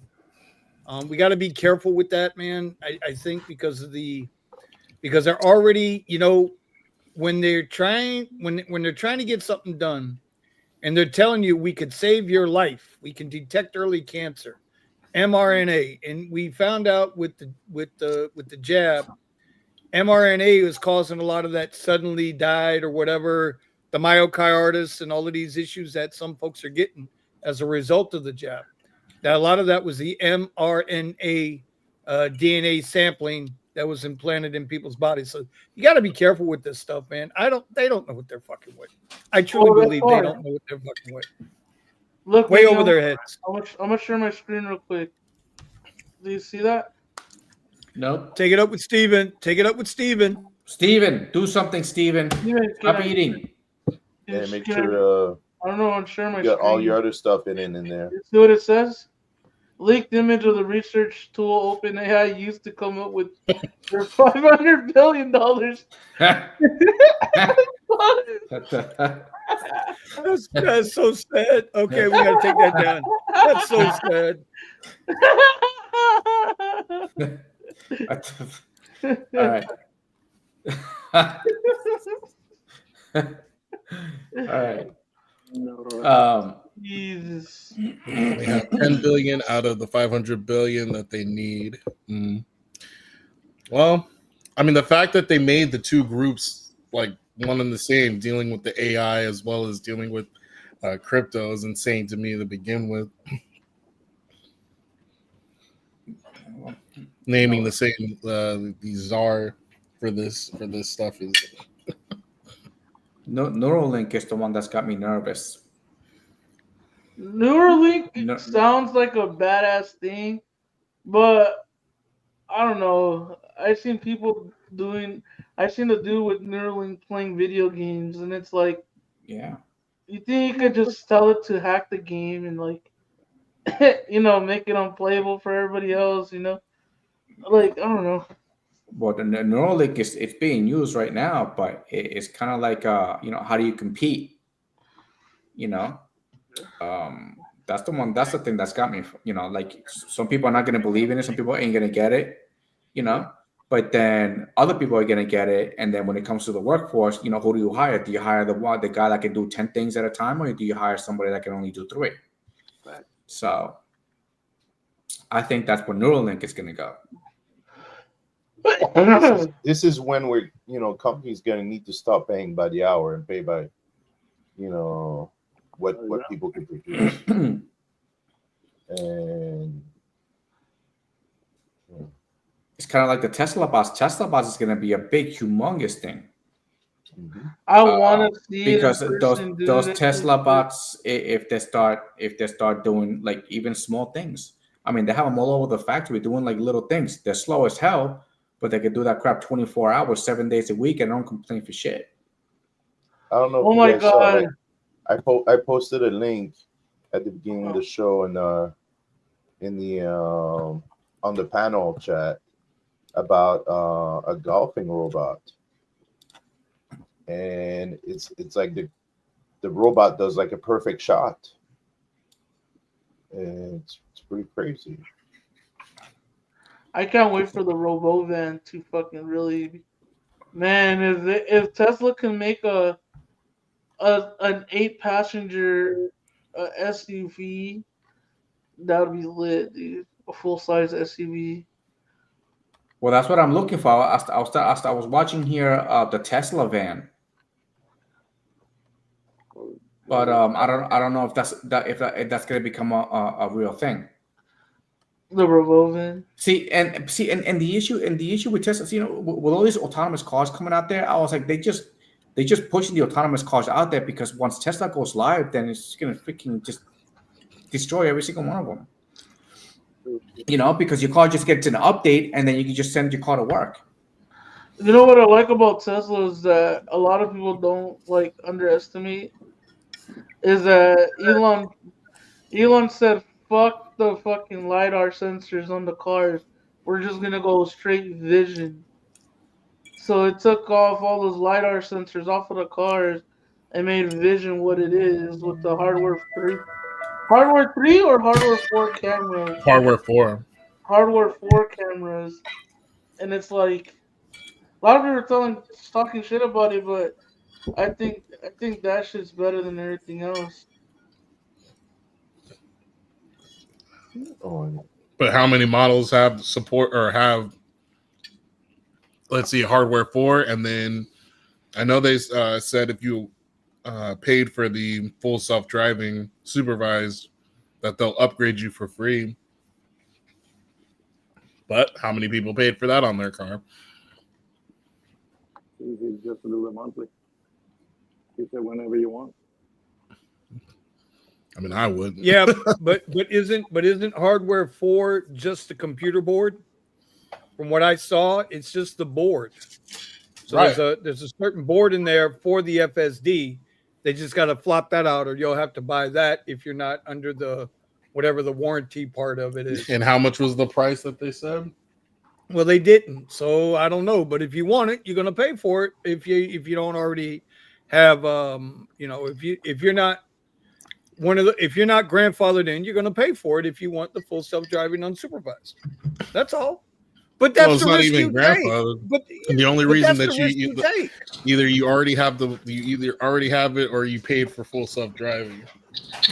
We got to be careful with that, man. I think because they're already, when they're trying when they're trying to get something done, and they're telling you we could save your life, we can detect early cancer, mRNA, and we found out with the jab, mRNA was causing a lot of that suddenly died or whatever, the myocarditis and all of these issues that some folks are getting as a result of the jab. That a lot of that was the mRNA DNA sampling that was implanted in people's bodies. So you got to be careful with this stuff, man. They don't know what they're fucking with. I truly believe they don't know what they're fucking with. Look, Way over their heads. I'm gonna share my screen real quick. Do you see that? nope. Take it up with Steven. Take it up with Steven. Steven, do something, Steven. Stop I, eating. Yeah, make can sure I don't know. I'm sharing my you got screen. all your other stuff in there. You see what it says? Leaked image of the research tool OpenAI used to come up with their $500 billion. That's so sad. Okay, we got to take that down. That's so sad. All right. All right. Jesus. they have 10 billion out of the 500 billion that they need. Well, I mean, the fact that they made the two groups like one and the same, dealing with the AI as well as dealing with crypto, is insane to me to begin with. Naming the same the czar for this stuff is. Neuralink is the one that's got me nervous. Neuralink sounds like a badass thing, but I don't know. I've seen a dude with Neuralink playing video games, and it's like, Yeah. you think you could just tell it to hack the game and like, make it unplayable for everybody else, Like, I don't know. Well, the Neuralink it's being used right now, but it's kind of like how do you compete? You know, That's the one. That's the thing that's got me. You know, like some people are not going to believe in it. Some people ain't going to get it. You know, but then other people are going to get it. And then when it comes to the workforce, you know, who do you hire? Do you hire the guy that can do 10 things at a time, or do you hire somebody that can only do 3? Right. So I think that's where Neuralink is going to go. This is when we're, you know, companies going to need to stop paying by the hour and pay by, you know, what people can produce. And it's kind of like the Tesla bots. Tesla bots is going to be a big, humongous thing. I want to see because those it. Tesla bots, if they start doing like even small things. I mean, they have them all over the factory doing like little things. They're slow as hell, but they can do that crap 24 hours, 7 days a week, and don't complain for shit. I don't know. Oh my God! I posted a link at the beginning of the show and in the on the panel chat about a golfing robot, and it's like the robot does like a perfect shot, and it's pretty crazy. I can't wait for the RoboVan to fucking really, man. If Tesla can make an 8-passenger SUV, that would be lit, dude. A full-size SUV. Well, that's what I'm looking for. I was watching here the Tesla van, but I don't know if that's going to become a real thing. The RoboVan. See, and the issue with Tesla, you know, with all these autonomous cars coming out there, I was like, they just pushing the autonomous cars out there because once Tesla goes live, then it's gonna freaking just destroy every single one of them. You know, because your car just gets an update and then you can just send your car to work. You know what I like about Tesla is that a lot of people don't like underestimate is that Elon said, "Fuck the fucking LiDAR sensors on the cars. We're just gonna go straight vision." So it took off all those LiDAR sensors off of the cars and made vision what it is with the hardware 3. Hardware 3 or hardware 4 cameras? Hardware 4. Hardware 4 cameras. And it's like a lot of people are talking shit about it, but I think that shit's better than everything else. But how many models have support or have, let's see, hardware 4? And then I know they said if you paid for the full self-driving supervised, that they'll upgrade you for free. But how many people paid for that on their car? Easy just to do it monthly. You said whenever you want. I mean, I would. Yeah, but isn't hardware 4 just the computer board? From what I saw, it's just the board. So right. there's a certain board in there for the FSD. They just got to flop that out, or you'll have to buy that if you're not under the whatever the warranty part of it is. And how much was the price that they said? Well, they didn't, so I don't know. But if you want it, you're going to pay for it. If you don't already have, you know, if you're not if you're not grandfathered in, you're going to pay for it if you want the full self-driving unsupervised. That's all. But that's not even grandfathered. But the only reason that you either you already have it or you paid for full self-driving.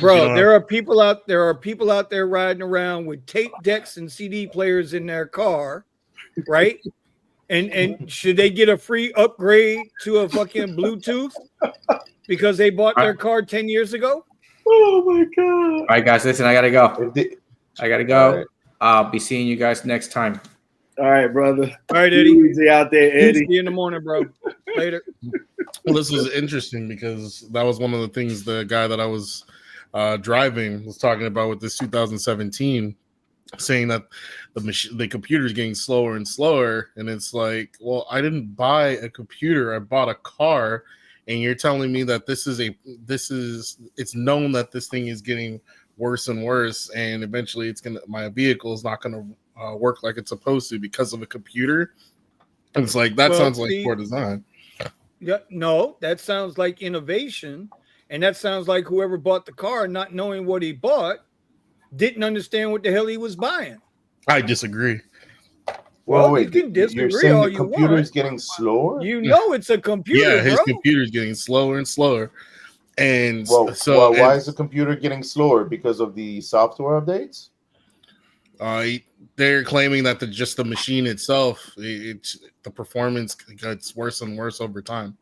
Bro, there are people out there riding around with tape decks and CD players in their car, right? And should they get a free upgrade to a fucking Bluetooth because they bought their car 10 years ago? Oh my God. All right, guys, listen, I gotta go. Right. I'll be seeing you guys next time. All right, brother. All right, Eddie. Easy out there, Eddie. See you in the morning, bro. Later. Well, this was interesting because that was one of the things the guy that I was driving was talking about with this 2017, saying that the computer is getting slower and slower, and it's like, well, I didn't buy a computer, I bought a car, and you're telling me that it's known that this thing is getting worse and worse, and eventually my vehicle is not gonna work like it's supposed to because of a computer. And it's like sounds like poor design. Yeah, no, that sounds like innovation, and that sounds like whoever bought the car not knowing what he bought didn't understand what the hell he was buying. I disagree. Well, wait, you can disagree you're saying all the you computer want. is getting slower? You know it's a computer, Yeah, his bro. computer's getting slower and slower. And Well, so why is the computer getting slower? Because of the software updates? They're claiming that just the machine itself, the performance gets worse and worse over time.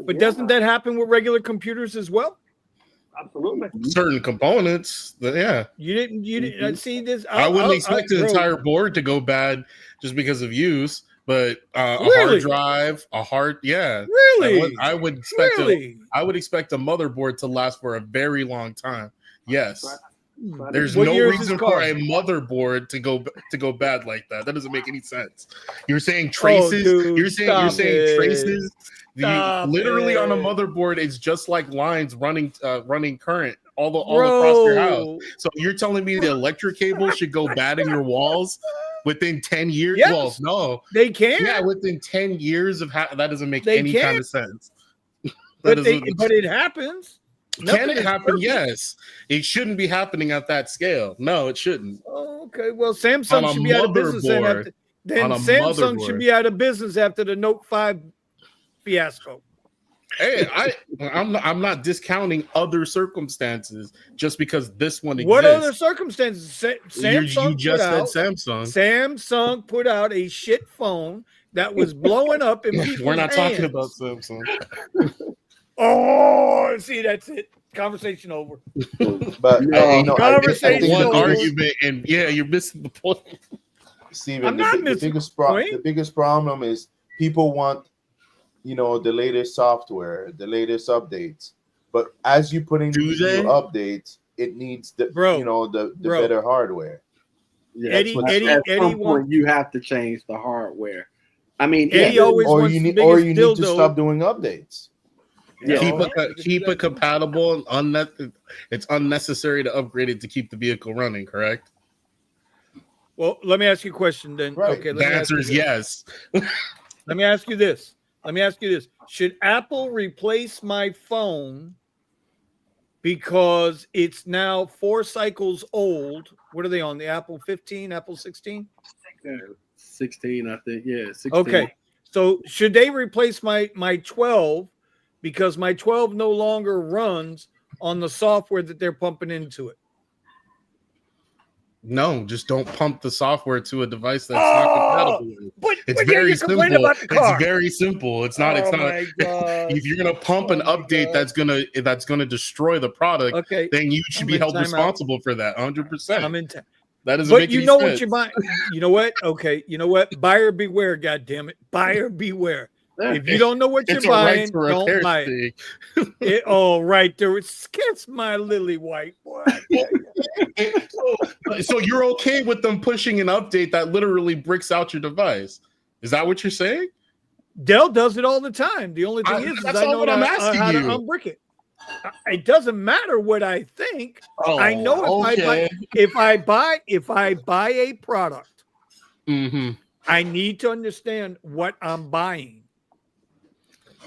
But doesn't that happen with regular computers as well? Absolutely. Certain components, yeah. You didn't see this. I wouldn't expect an bro, entire board to go bad just because of use, but a Really? hard drive, yeah. Really? I would expect Really? I would expect a motherboard to last for a very long time. Yes. There's What no year is this reason for car? a motherboard to go bad like that. That doesn't make any sense. You're saying traces. dude, you're saying stop traces. Stop Literally on a it. motherboard, it's just like lines running current all across your house. So you're telling me the electric cable should go bad in your walls within 10 years? Yes, well, no, they can. Yeah, within 10 years of that doesn't make They any can. kind of sense. But it happens. Can Nothing it is happen? perfect. Yes. It shouldn't be happening at that scale. No, it shouldn't. Okay, well, On Samsung a should be out of business then. motherboard. Then On a Samsung should motherboard. be out of business after the Note 5 fiasco. Hey, I'm not discounting other circumstances just because this one exists. What other circumstances? Samsung You just put said out, Samsung. Samsung put out a shit phone that was blowing up in people's We're not talking hands. about Samsung. Oh, see, that's it. Conversation over. But I Conversation think one over. argument, and you're missing the point. Steven, I'm not missing the biggest problem is people want, the latest software, the latest updates. But as you put in these new updates, it needs the better hardware. Yeah, Eddie at some point wants, you have to change the hardware. I mean, Eddie always or wants you the need, biggest or you need to dildo. stop doing updates. Keep it compatible and it's unnecessary to upgrade it to keep the vehicle running, correct? Well, let me ask you a question then. Right. Okay, The answer is yes. Let me ask you this. Should Apple replace my phone because it's now 4 cycles old? What are they on? The Apple 15, Apple 16? 16, I think. Yeah, 16. Okay. So should they replace my 12 because my 12 no longer runs on the software that they're pumping into it? No, just don't pump the software to a device that's not compatible with it. It's very simple. It's very simple. It's not. If you're gonna pump an update that's gonna destroy the product, then you should be held responsible for that. 100%. I'm in. That doesn't make any sense. What you're buying. You know what? Okay. You know what? Buyer beware. God damn it. Buyer beware. If you don't know what you're buying, don't buy it. Right there. Kiss my lily white boy. So you're okay with them pushing an update that literally bricks out your device? Is that what you're saying? Dell does it all the time. The only thing is I know how to unbrick it. It doesn't matter what I think. I know if I buy a product, I need to understand what I'm buying.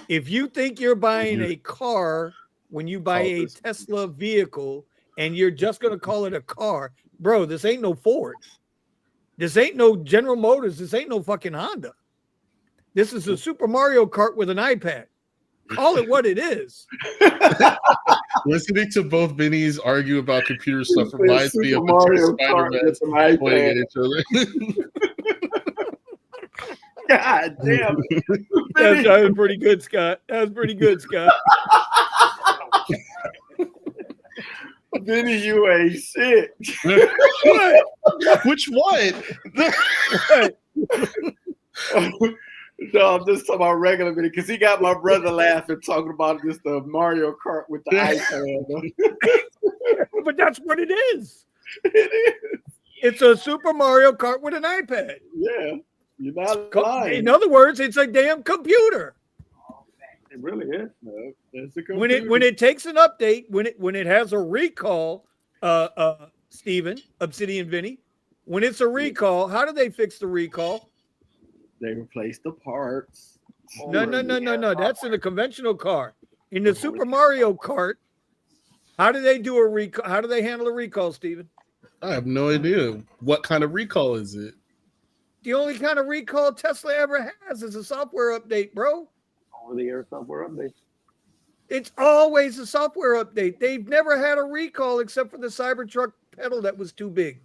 If you think you're buying a car when you buy a Tesla vehicle and you're just going to call it a car, bro, this ain't no Ford. This ain't no General Motors. This ain't no fucking Honda. This is a Super Mario Kart with an iPad. Call it what it is. Listening to both Vinnies argue about computer stuff reminds me of the two Spider-Mans pointing at each other. God damn. That was pretty good, Scott. Vinny, you ain't shit. Which one? No, I'm just talking about regular Vinny because he got my brother laughing talking about just the Mario Kart with the iPad. But that's what it is. It is. It's a Super Mario Kart with an iPad. Yeah. You're not lying. In other words, it's a damn computer. It really is. No, it's a computer. When it takes an update, when it has a recall, Steven, Obsidian Vinny, when it's a recall, how do they fix the recall? They replace the parts. No. That's in a conventional car. In the Super Mario Kart, how do they do a recall? How do they handle a recall, Steven? I have no idea. What kind of recall is it? The only kind of recall Tesla ever has is a software update, bro. Over-the-air software update. It's always a software update. They've never had a recall except for the Cybertruck pedal that was too big.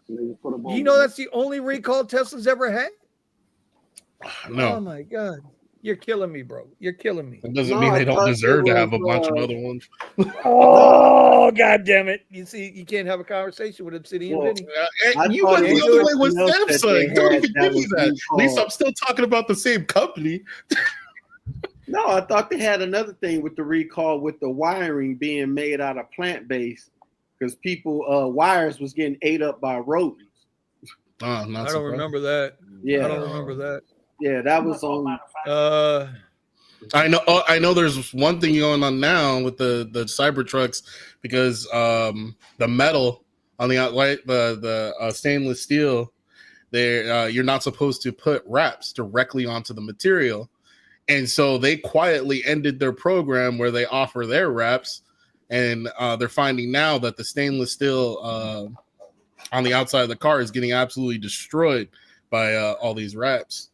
You know that's the only recall Tesla's ever had? No. Oh my God. You're killing me, bro. You're killing me. It doesn't mean they don't deserve to have a bunch of other ones. Oh, God damn it. You see, you can't have a conversation with Obsidian, Vinny. You went the other way with Samsung. Don't even give me that. At least I'm still talking about the same company. No, I thought they had another thing with the recall with the wiring being made out of plant-based because people, wires was getting ate up by rodents. I don't remember that. Yeah. I don't remember that. Yeah, that was on. I know. There's one thing going on now with the Cybertrucks because the metal on the outside, the stainless steel, there you're not supposed to put wraps directly onto the material, and so they quietly ended their program where they offer their wraps, and they're finding now that the stainless steel on the outside of the car is getting absolutely destroyed by all these wraps.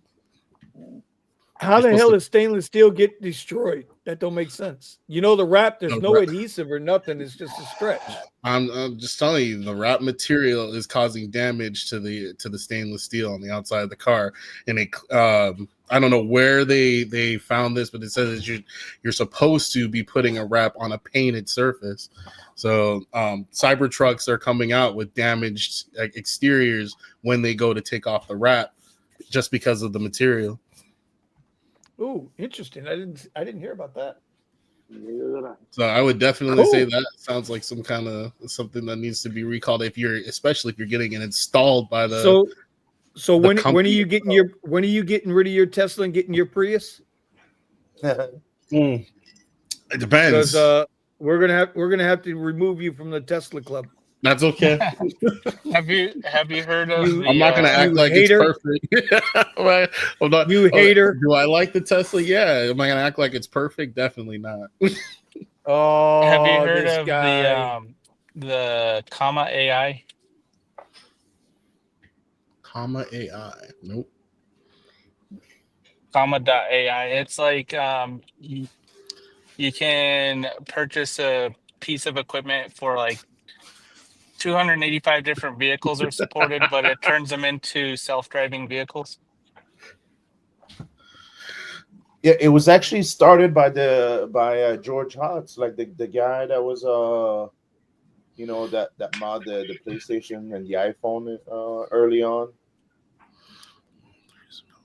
How the hell does stainless steel get destroyed? That don't make sense. You know, the wrap, there's no adhesive or nothing. It's just a stretch. I'm just telling you, the wrap material is causing damage to the stainless steel on the outside of the car. And it, I don't know where they found this, but it says that you're supposed to be putting a wrap on a painted surface. So Cybertrucks are coming out with damaged exteriors when they go to take off the wrap, just because of the material. Ooh, interesting. I didn't hear about that. So I would definitely say that sounds like some kind of something that needs to be recalled especially if you're getting it installed by the. So when are you getting rid of your Tesla and getting your Prius? It depends. Because we're gonna have to remove you from the Tesla club. That's okay. Have you heard of? I'm not gonna act like hater. It's perfect. I'm not, you hater. Do I like the Tesla? Yeah. Am I gonna act like it's perfect? Definitely not. Oh, have you heard of the Comma AI? Comma AI. Nope. Comma.ai. It's like you can purchase a piece of equipment for like 285 different vehicles are supported, but it turns them into self-driving vehicles. Yeah, it was actually started by George Hotz, like the guy that was that mod the PlayStation and the iPhone early on,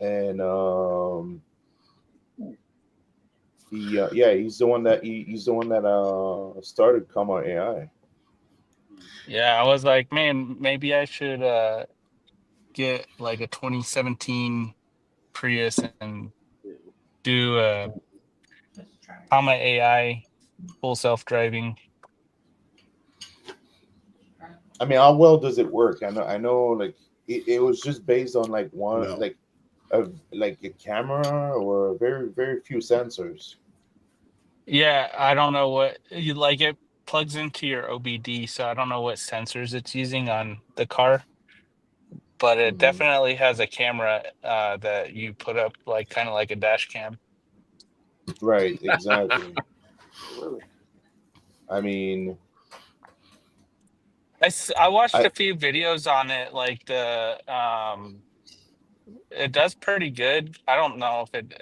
and he's the one that started Comma AI. Yeah, I was like, man, maybe I should get like a 2017 Prius and do a Comma AI full self-driving. I mean, how well does it work? I know, like it was just based on like a camera or very, very few sensors. Yeah, I don't know what you like. It plugs into your OBD, so I don't know what sensors it's using on the car, but it definitely has a camera that you put up, like kind of like a dash cam. Right, exactly. I mean, I watched a few videos on it. Like it does pretty good. I don't know if it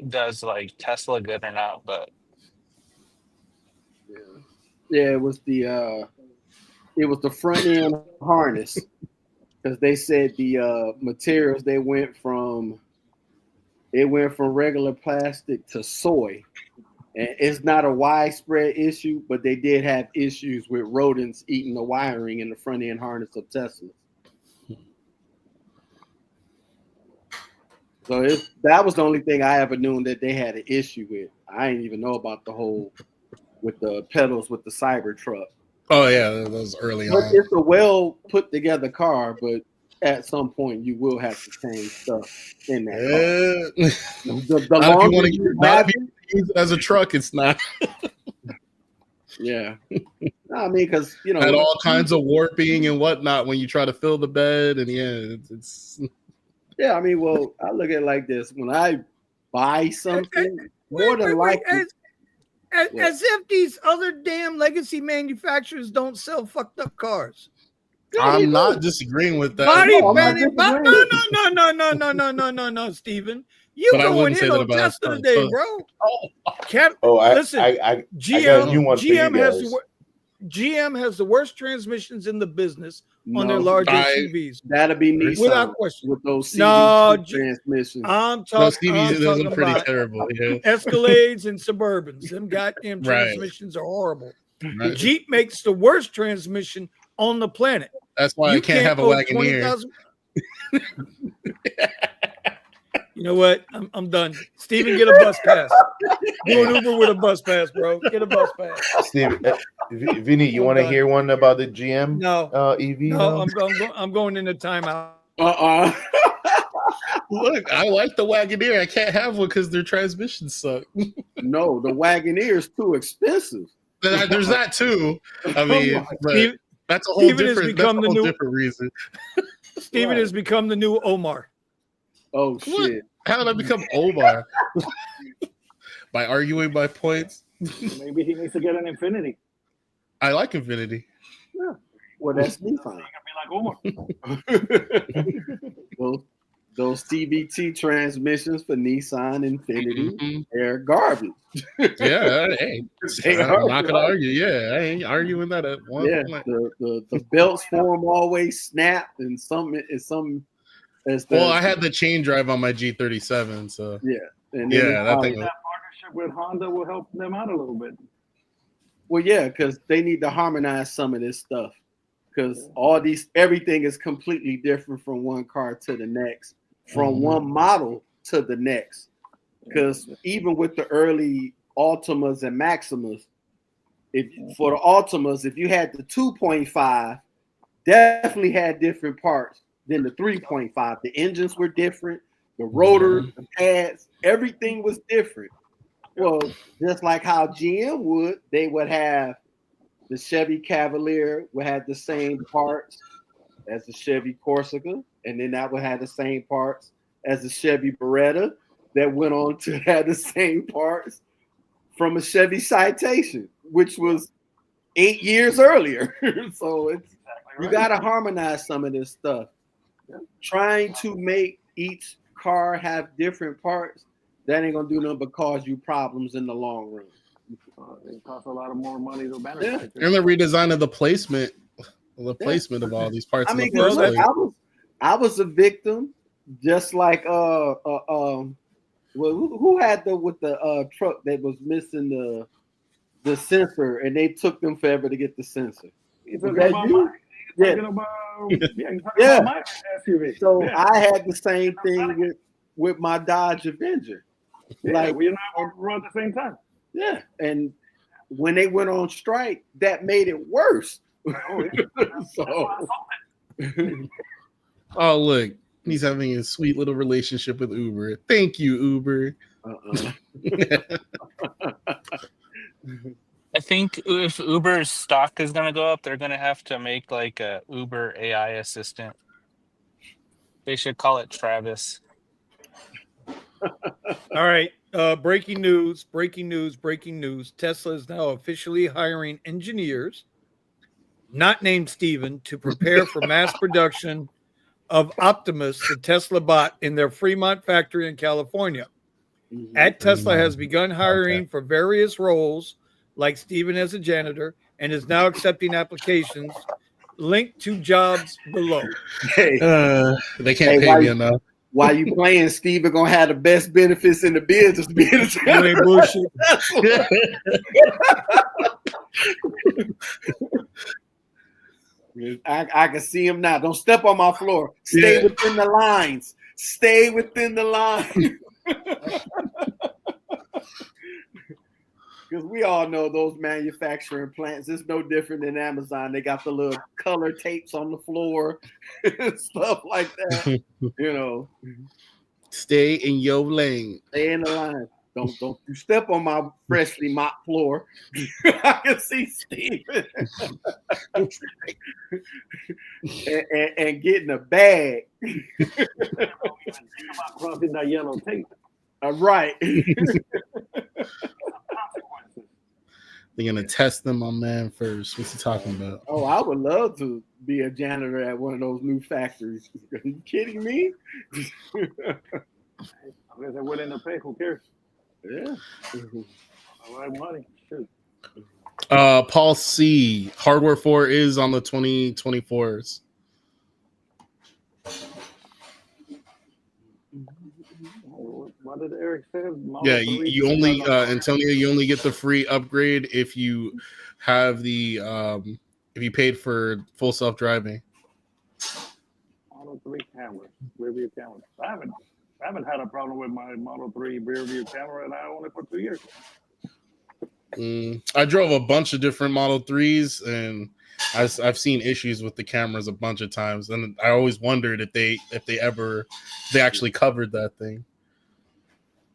does like Tesla good or not, but yeah, it was the front end harness because they said the materials went from regular plastic to soy. And it's not a widespread issue, but they did have issues with rodents eating the wiring in the front end harness of Tesla. So that was the only thing I ever knew that they had an issue with. I didn't even know about the whole with the pedals with the Cybertruck. Oh yeah, that was early on. It's a well put together car, but at some point you will have to change stuff in that car. The longer you have it use it as a truck, it's not. Yeah. I mean, because had all kinds of warping and whatnot when you try to fill the bed, and it's yeah. I mean, well, I look at it like this: when I buy something, more than likely, as if these other damn legacy manufacturers don't sell fucked up cars. I'm not disagreeing with that. No, Steven. You but going in on Tesla today, bro? Listen, GM has the worst transmissions in the business on their large SUVs. That'll be Nissan without question. With those transmissions. I'm talking about pretty terrible. Yeah. Escalades and Suburbans. Them goddamn transmissions are horrible. Right. Jeep makes the worst transmission on the planet. That's why I can't have a Wagoneer. You know what? I'm done. Steven, get a bus pass. Do an Uber with a bus pass, bro. Get a bus pass. Steven, Vinny, you want to hear one about the GM EV? No, I'm going into timeout. Look, I like the Wagoneer. I can't have one because their transmissions suck. No, the Wagoneer is too expensive. There's that too. I mean, but that's a whole different reason. Steven has become the new Omar. Oh shit! What? How did I become Omar? By arguing my points? Maybe he needs to get an Infinity. I like Infinity. Yeah. Well, that's me fine. He can be like Omar. Those CVT transmissions for Nissan Infinity, they're garbage. Yeah, I'm not gonna argue. Yeah, I ain't arguing that at one point. The belts for them always snap, and well, I had the chain drive on my G37, so and that thing. That partnership with Honda will help them out a little bit. Well, yeah, because they need to harmonize some of this stuff. Because everything is completely different from one car to the next, from one model to the next. Because even with the early Altimas and Maximas, for the Altimas, if you had the 2.5, definitely had different parts than the 3.5. The engines were different, the rotors, the pads, everything was different. Well, just like how GM would, they would have the Chevy Cavalier would have the same parts as the Chevy Corsica, and then that would have the same parts as the Chevy Beretta that went on to have the same parts from a Chevy Citation, which was 8 years earlier. So you got to harmonize some of this stuff. Trying to make each car have different parts, that ain't gonna do nothing but cause you problems in the long run. It costs a lot of more money to manufacture. And the redesign of the placement of all these parts. I mean, I was a victim, just like who had the truck that was missing the sensor, and they took them forever to get the sensor. Yeah. My SUV. So I had the same thing with my Dodge Avenger. Like we and I were at the same time. Yeah, and when they went on strike, that made it worse. Oh, look, he's having a sweet little relationship with Uber. Thank you, Uber. I think if Uber's stock is going to go up, they're going to have to make like a Uber AI assistant. They should call it Travis. All right. Breaking news. Tesla is now officially hiring engineers, not named Steven, to prepare for mass production of Optimus, the Tesla bot, in their Fremont factory in California. Tesla has begun hiring for various roles, like Steven as a janitor, and is now accepting applications. Linked to jobs below. They can't pay me enough. While you playing, Steven gonna have the best benefits in the business to be in the ain't bullshit. I can see him now. Don't step on my floor. Stay within the lines. Stay within the line. Because we all know those manufacturing plants, it's no different than Amazon. They got the little color tapes on the floor and stuff like that. You know. Stay in your lane. Stay in the line. Don't you step on my freshly mopped floor. I can see Steven. and get in a bag. Crossing that yellow tape. Right. They're gonna test them on man first. What's he talking about? Oh, I would love to be a janitor at one of those new factories. Are you kidding me? I guess they're willing to pay. Who cares? Yeah. All right, money. Shoot. Paul C. Hardware 4 is on the 2024s. What did Eric say? Yeah, you only Antonio, you only get the free upgrade if you have the if you paid for full self-driving. Model 3 cameras, rear view cameras. I haven't had a problem with my Model 3 rear view camera, and I own it for 2 years. I drove a bunch of different Model 3s, and I've seen issues with the cameras a bunch of times, and I always wondered if they actually covered that thing.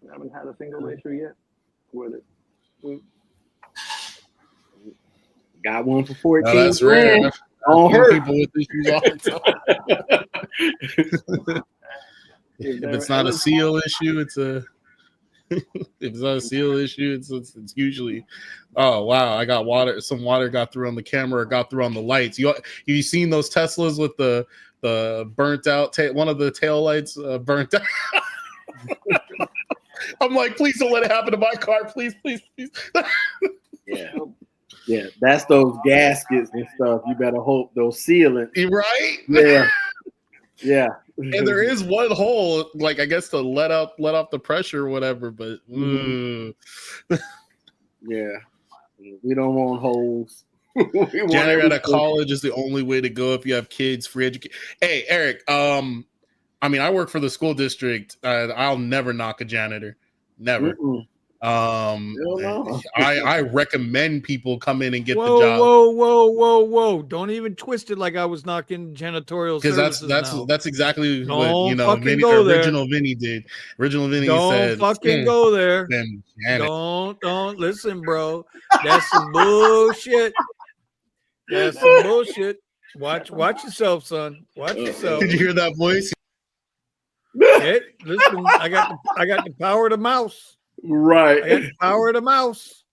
I haven't had a single issue yet with it. Got one for 14. No, that's rare. On her. People with issues all the time. If it's not a seal issue, it's a. If it's not a seal issue, it's usually, oh wow, I got water. Some water got through on the camera, or got through on the lights. You seen those Teslas with the burnt out one of the tail lights burnt out. I'm like, please don't let it happen to my car, please. Yeah, that's those gaskets and stuff. You better hope those sealants. Right? Yeah. And there is one hole, like I guess to let off the pressure or whatever, but yeah, we don't want holes. Janitor at a college is the only way to go if you have kids. Free education. Hey, Eric. I mean, I work for the school district. I'll never knock a janitor. Never. Mm-mm. I recommend people come in and get the job. Whoa! Don't even twist it like I was knocking janitorial services. Because that's exactly what original Vinny did. Original Vinny said, "Don't fucking go there." Don't listen, bro. That's some bullshit. That's some bullshit. Watch yourself, son. Watch yourself. Did you hear that voice? Hey, listen, I got the power of the mouse. Right. I got the power of the mouse.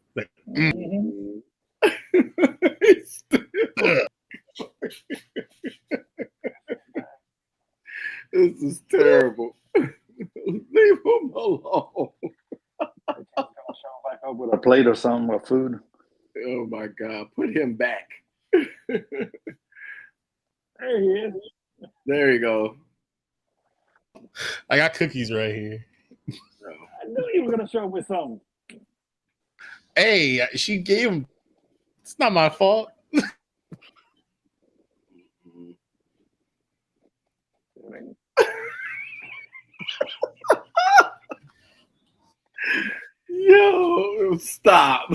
This is terrible. Leave him alone. Show back up with a plate or something of food. Oh my God! Put him back. There he is. There you go. I got cookies right here. I knew you were gonna show up with something. Hey, she gave him. It's not my fault. Yo, stop.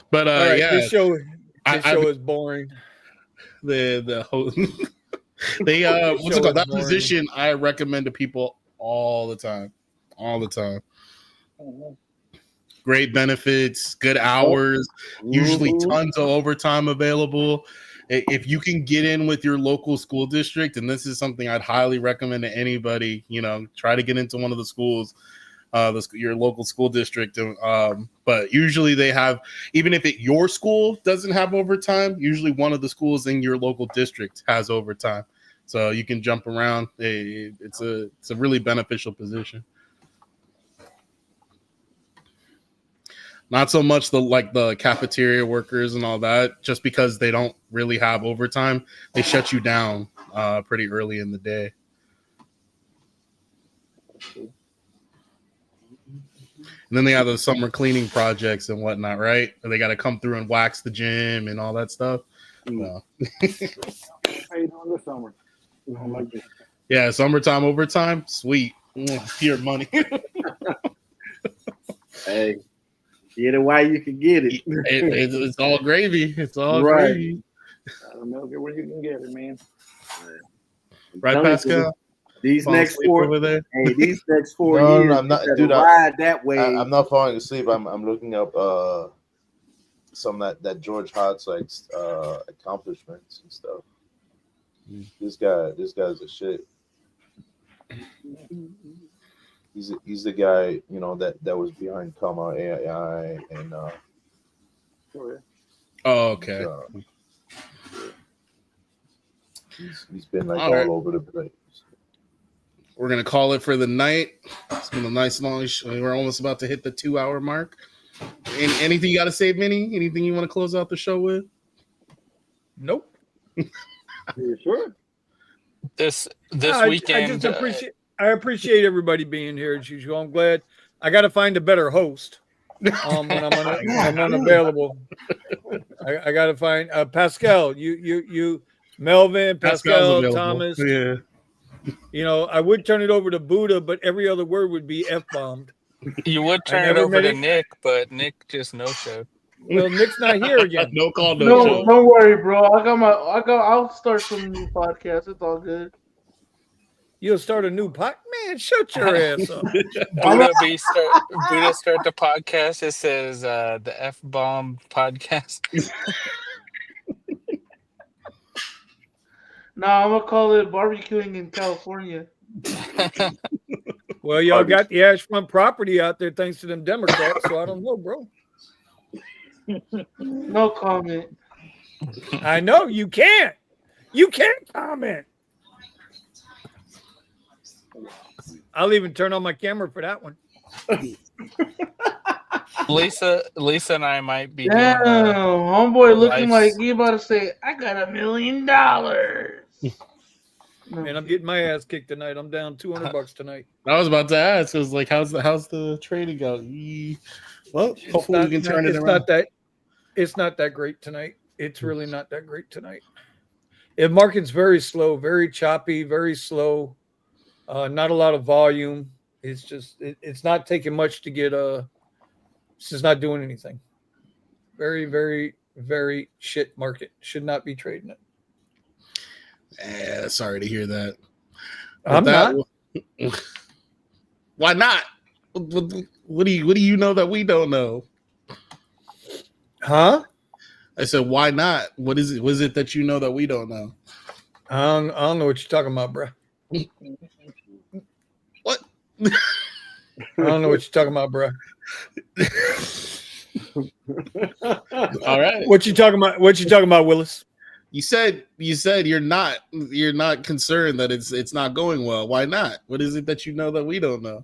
But right, yeah, this show is boring. The whole they what's it called? That position I recommend to people all the time. Great benefits, good hours, usually tons of overtime available. If you can get in with your local school district, and this is something I'd highly recommend to anybody, try to get into one of the schools, your local school district. But usually they have, even if your school doesn't have overtime, usually one of the schools in your local district has overtime. So you can jump around. It's a really beneficial position. Not so much the cafeteria workers and all that, just because they don't really have overtime, they shut you down pretty early in the day. And then they have those summer cleaning projects and whatnot, right? And they got to come through and wax the gym and all that stuff. So. How you doing this summer? I don't like this. Yeah, summertime overtime, sweet. Pure money. Hey. Get it while you can get it. It's all gravy. It's all gravy. Milk it where you can get it, man. Right, Pascal? These next four over there. Hey, these next 4 No, years, I'm not, you dude. better ride that way. I'm not falling asleep. I'm looking up some that George Hotz accomplishments and stuff. This guy's a shit. He's the guy, you know, that was behind Comma AI and okay. He's been like all over the place. We're gonna call it for the night. It's been a nice long show. We're almost about to hit the 2-hour mark. Anything you got to say, Vinny? Anything you want to close out the show with? Nope. You sure? This I weekend. just appreciate everybody being here as usual. I'm glad. I got to find a better host when I'm unavailable. I got to find Pascal. You, Melvin, Pascal, Thomas. Yeah. You know, I would turn it over to Buddha, but every other word would be F-bombed. You would turn it over to Nick, but Nick just no-showed. Well, Nick's not here again. No call, no show. Don't worry, bro. I'll start some new podcasts. It's all good. You'll start a new podcast? Man, shut your ass up. Buddha start the podcast. It says the F-bomb podcast. No, I'm gonna call it barbecuing in California. Well, y'all got the Ashfront property out there thanks to them Democrats, so I don't know, bro. No comment. I know you can't. You can't comment. I'll even turn on my camera for that one. Lisa and I might be. Damn, homeboy looking like he about to say, "I got $1 million." Man, I'm getting my ass kicked tonight. I'm down $200 tonight. I was about to ask. It was like, how's the trading go? Well, hopefully we can turn it around. It's not that great tonight. It's really not that great tonight. The market's very slow, very choppy, very slow. Not a lot of volume. It's just it's not taking much to get it's just not doing anything. Very, very, very shit market. Should not be trading it. Sorry to hear that. I'm not. Why not? What do you know that we don't know? Huh? I said, why not? What is it? Was it that you know that we don't know? I don't know what you're talking about, bro. What? I don't know what you're talking about, bro. All right. What you talking about? What you talking about, Willis? You said you're not concerned that it's not going well. Why not? What is it that you know that we don't know?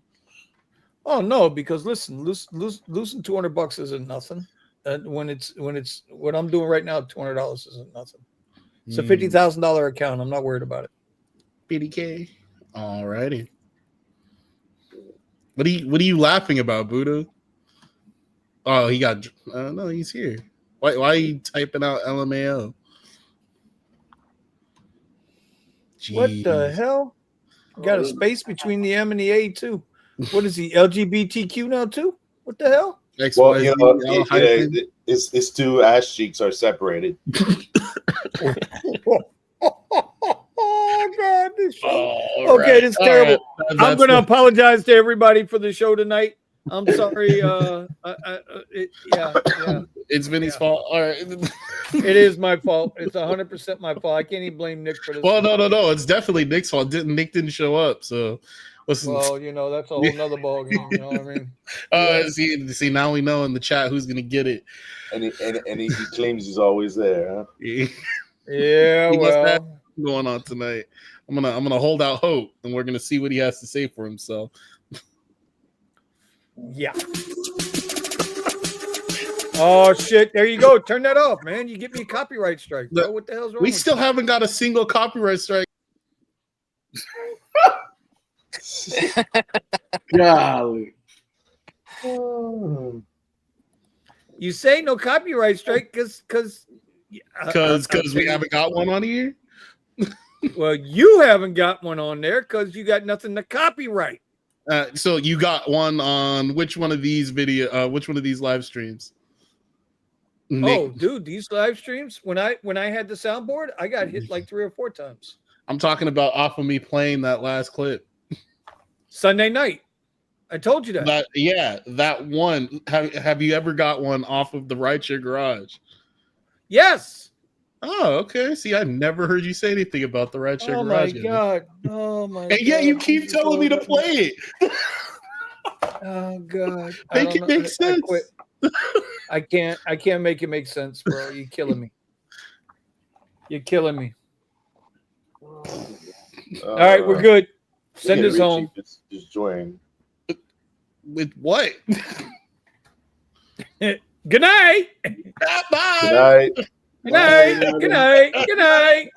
Oh no, because listen, losing $200 isn't nothing. When it's what I'm doing right now, $200 isn't nothing. It's a $50,000 account. I'm not worried about it. BDK. All righty. What are you laughing about, Buddha? Oh, he got. No, he's here. Why are you typing out LMAO? Jeez. What the hell? Got a space between the M and the A too. What is he? LGBTQ now too? What the hell? Well, you know, it's two ass cheeks are separated. Oh God, this show. Okay, this is terrible. Right. I'm going to apologize to everybody for the show tonight. I'm sorry. It's Vinny's fault. All right. It is my fault. It's 100% my fault. I can't even blame Nick for this. Well, no. It's definitely Nick's fault. Nick didn't show up, so. Listen. Well, you know, that's a whole nother ballgame. You know what I mean? See, now we know in the chat who's going to get it. And he claims he's always there, huh? Yeah, well. Going on tonight. I'm gonna hold out hope, and we're gonna see what he has to say for himself. Yeah. Oh shit! There you go. Turn that off, man. You get me a copyright strike, bro. What the hell's wrong? We still haven't got a single copyright strike. Golly. You say no copyright strike because we haven't got one on here. Well, you haven't got one on there because you got nothing to copyright. So you got one on which one of these which one of these live streams? Nick. Oh, dude, these live streams. When I had the soundboard, I got hit like 3 or 4 times. I'm talking about off of me playing that last clip. Sunday night. I told you that. That one. Have you ever got one off of the Rideshare Garage? Yes. Oh, okay. See, I've never heard you say anything about the Rideshare Garage. Oh my god. Oh my and yeah, you keep telling me to play it. Oh god. Make it make sense. I quit. I can't make it make sense, bro. You're killing me. You're killing me. All right, we're good. Send us home. Just join. With what? Good night. Bye. Good night. Good night. Good night. Good night.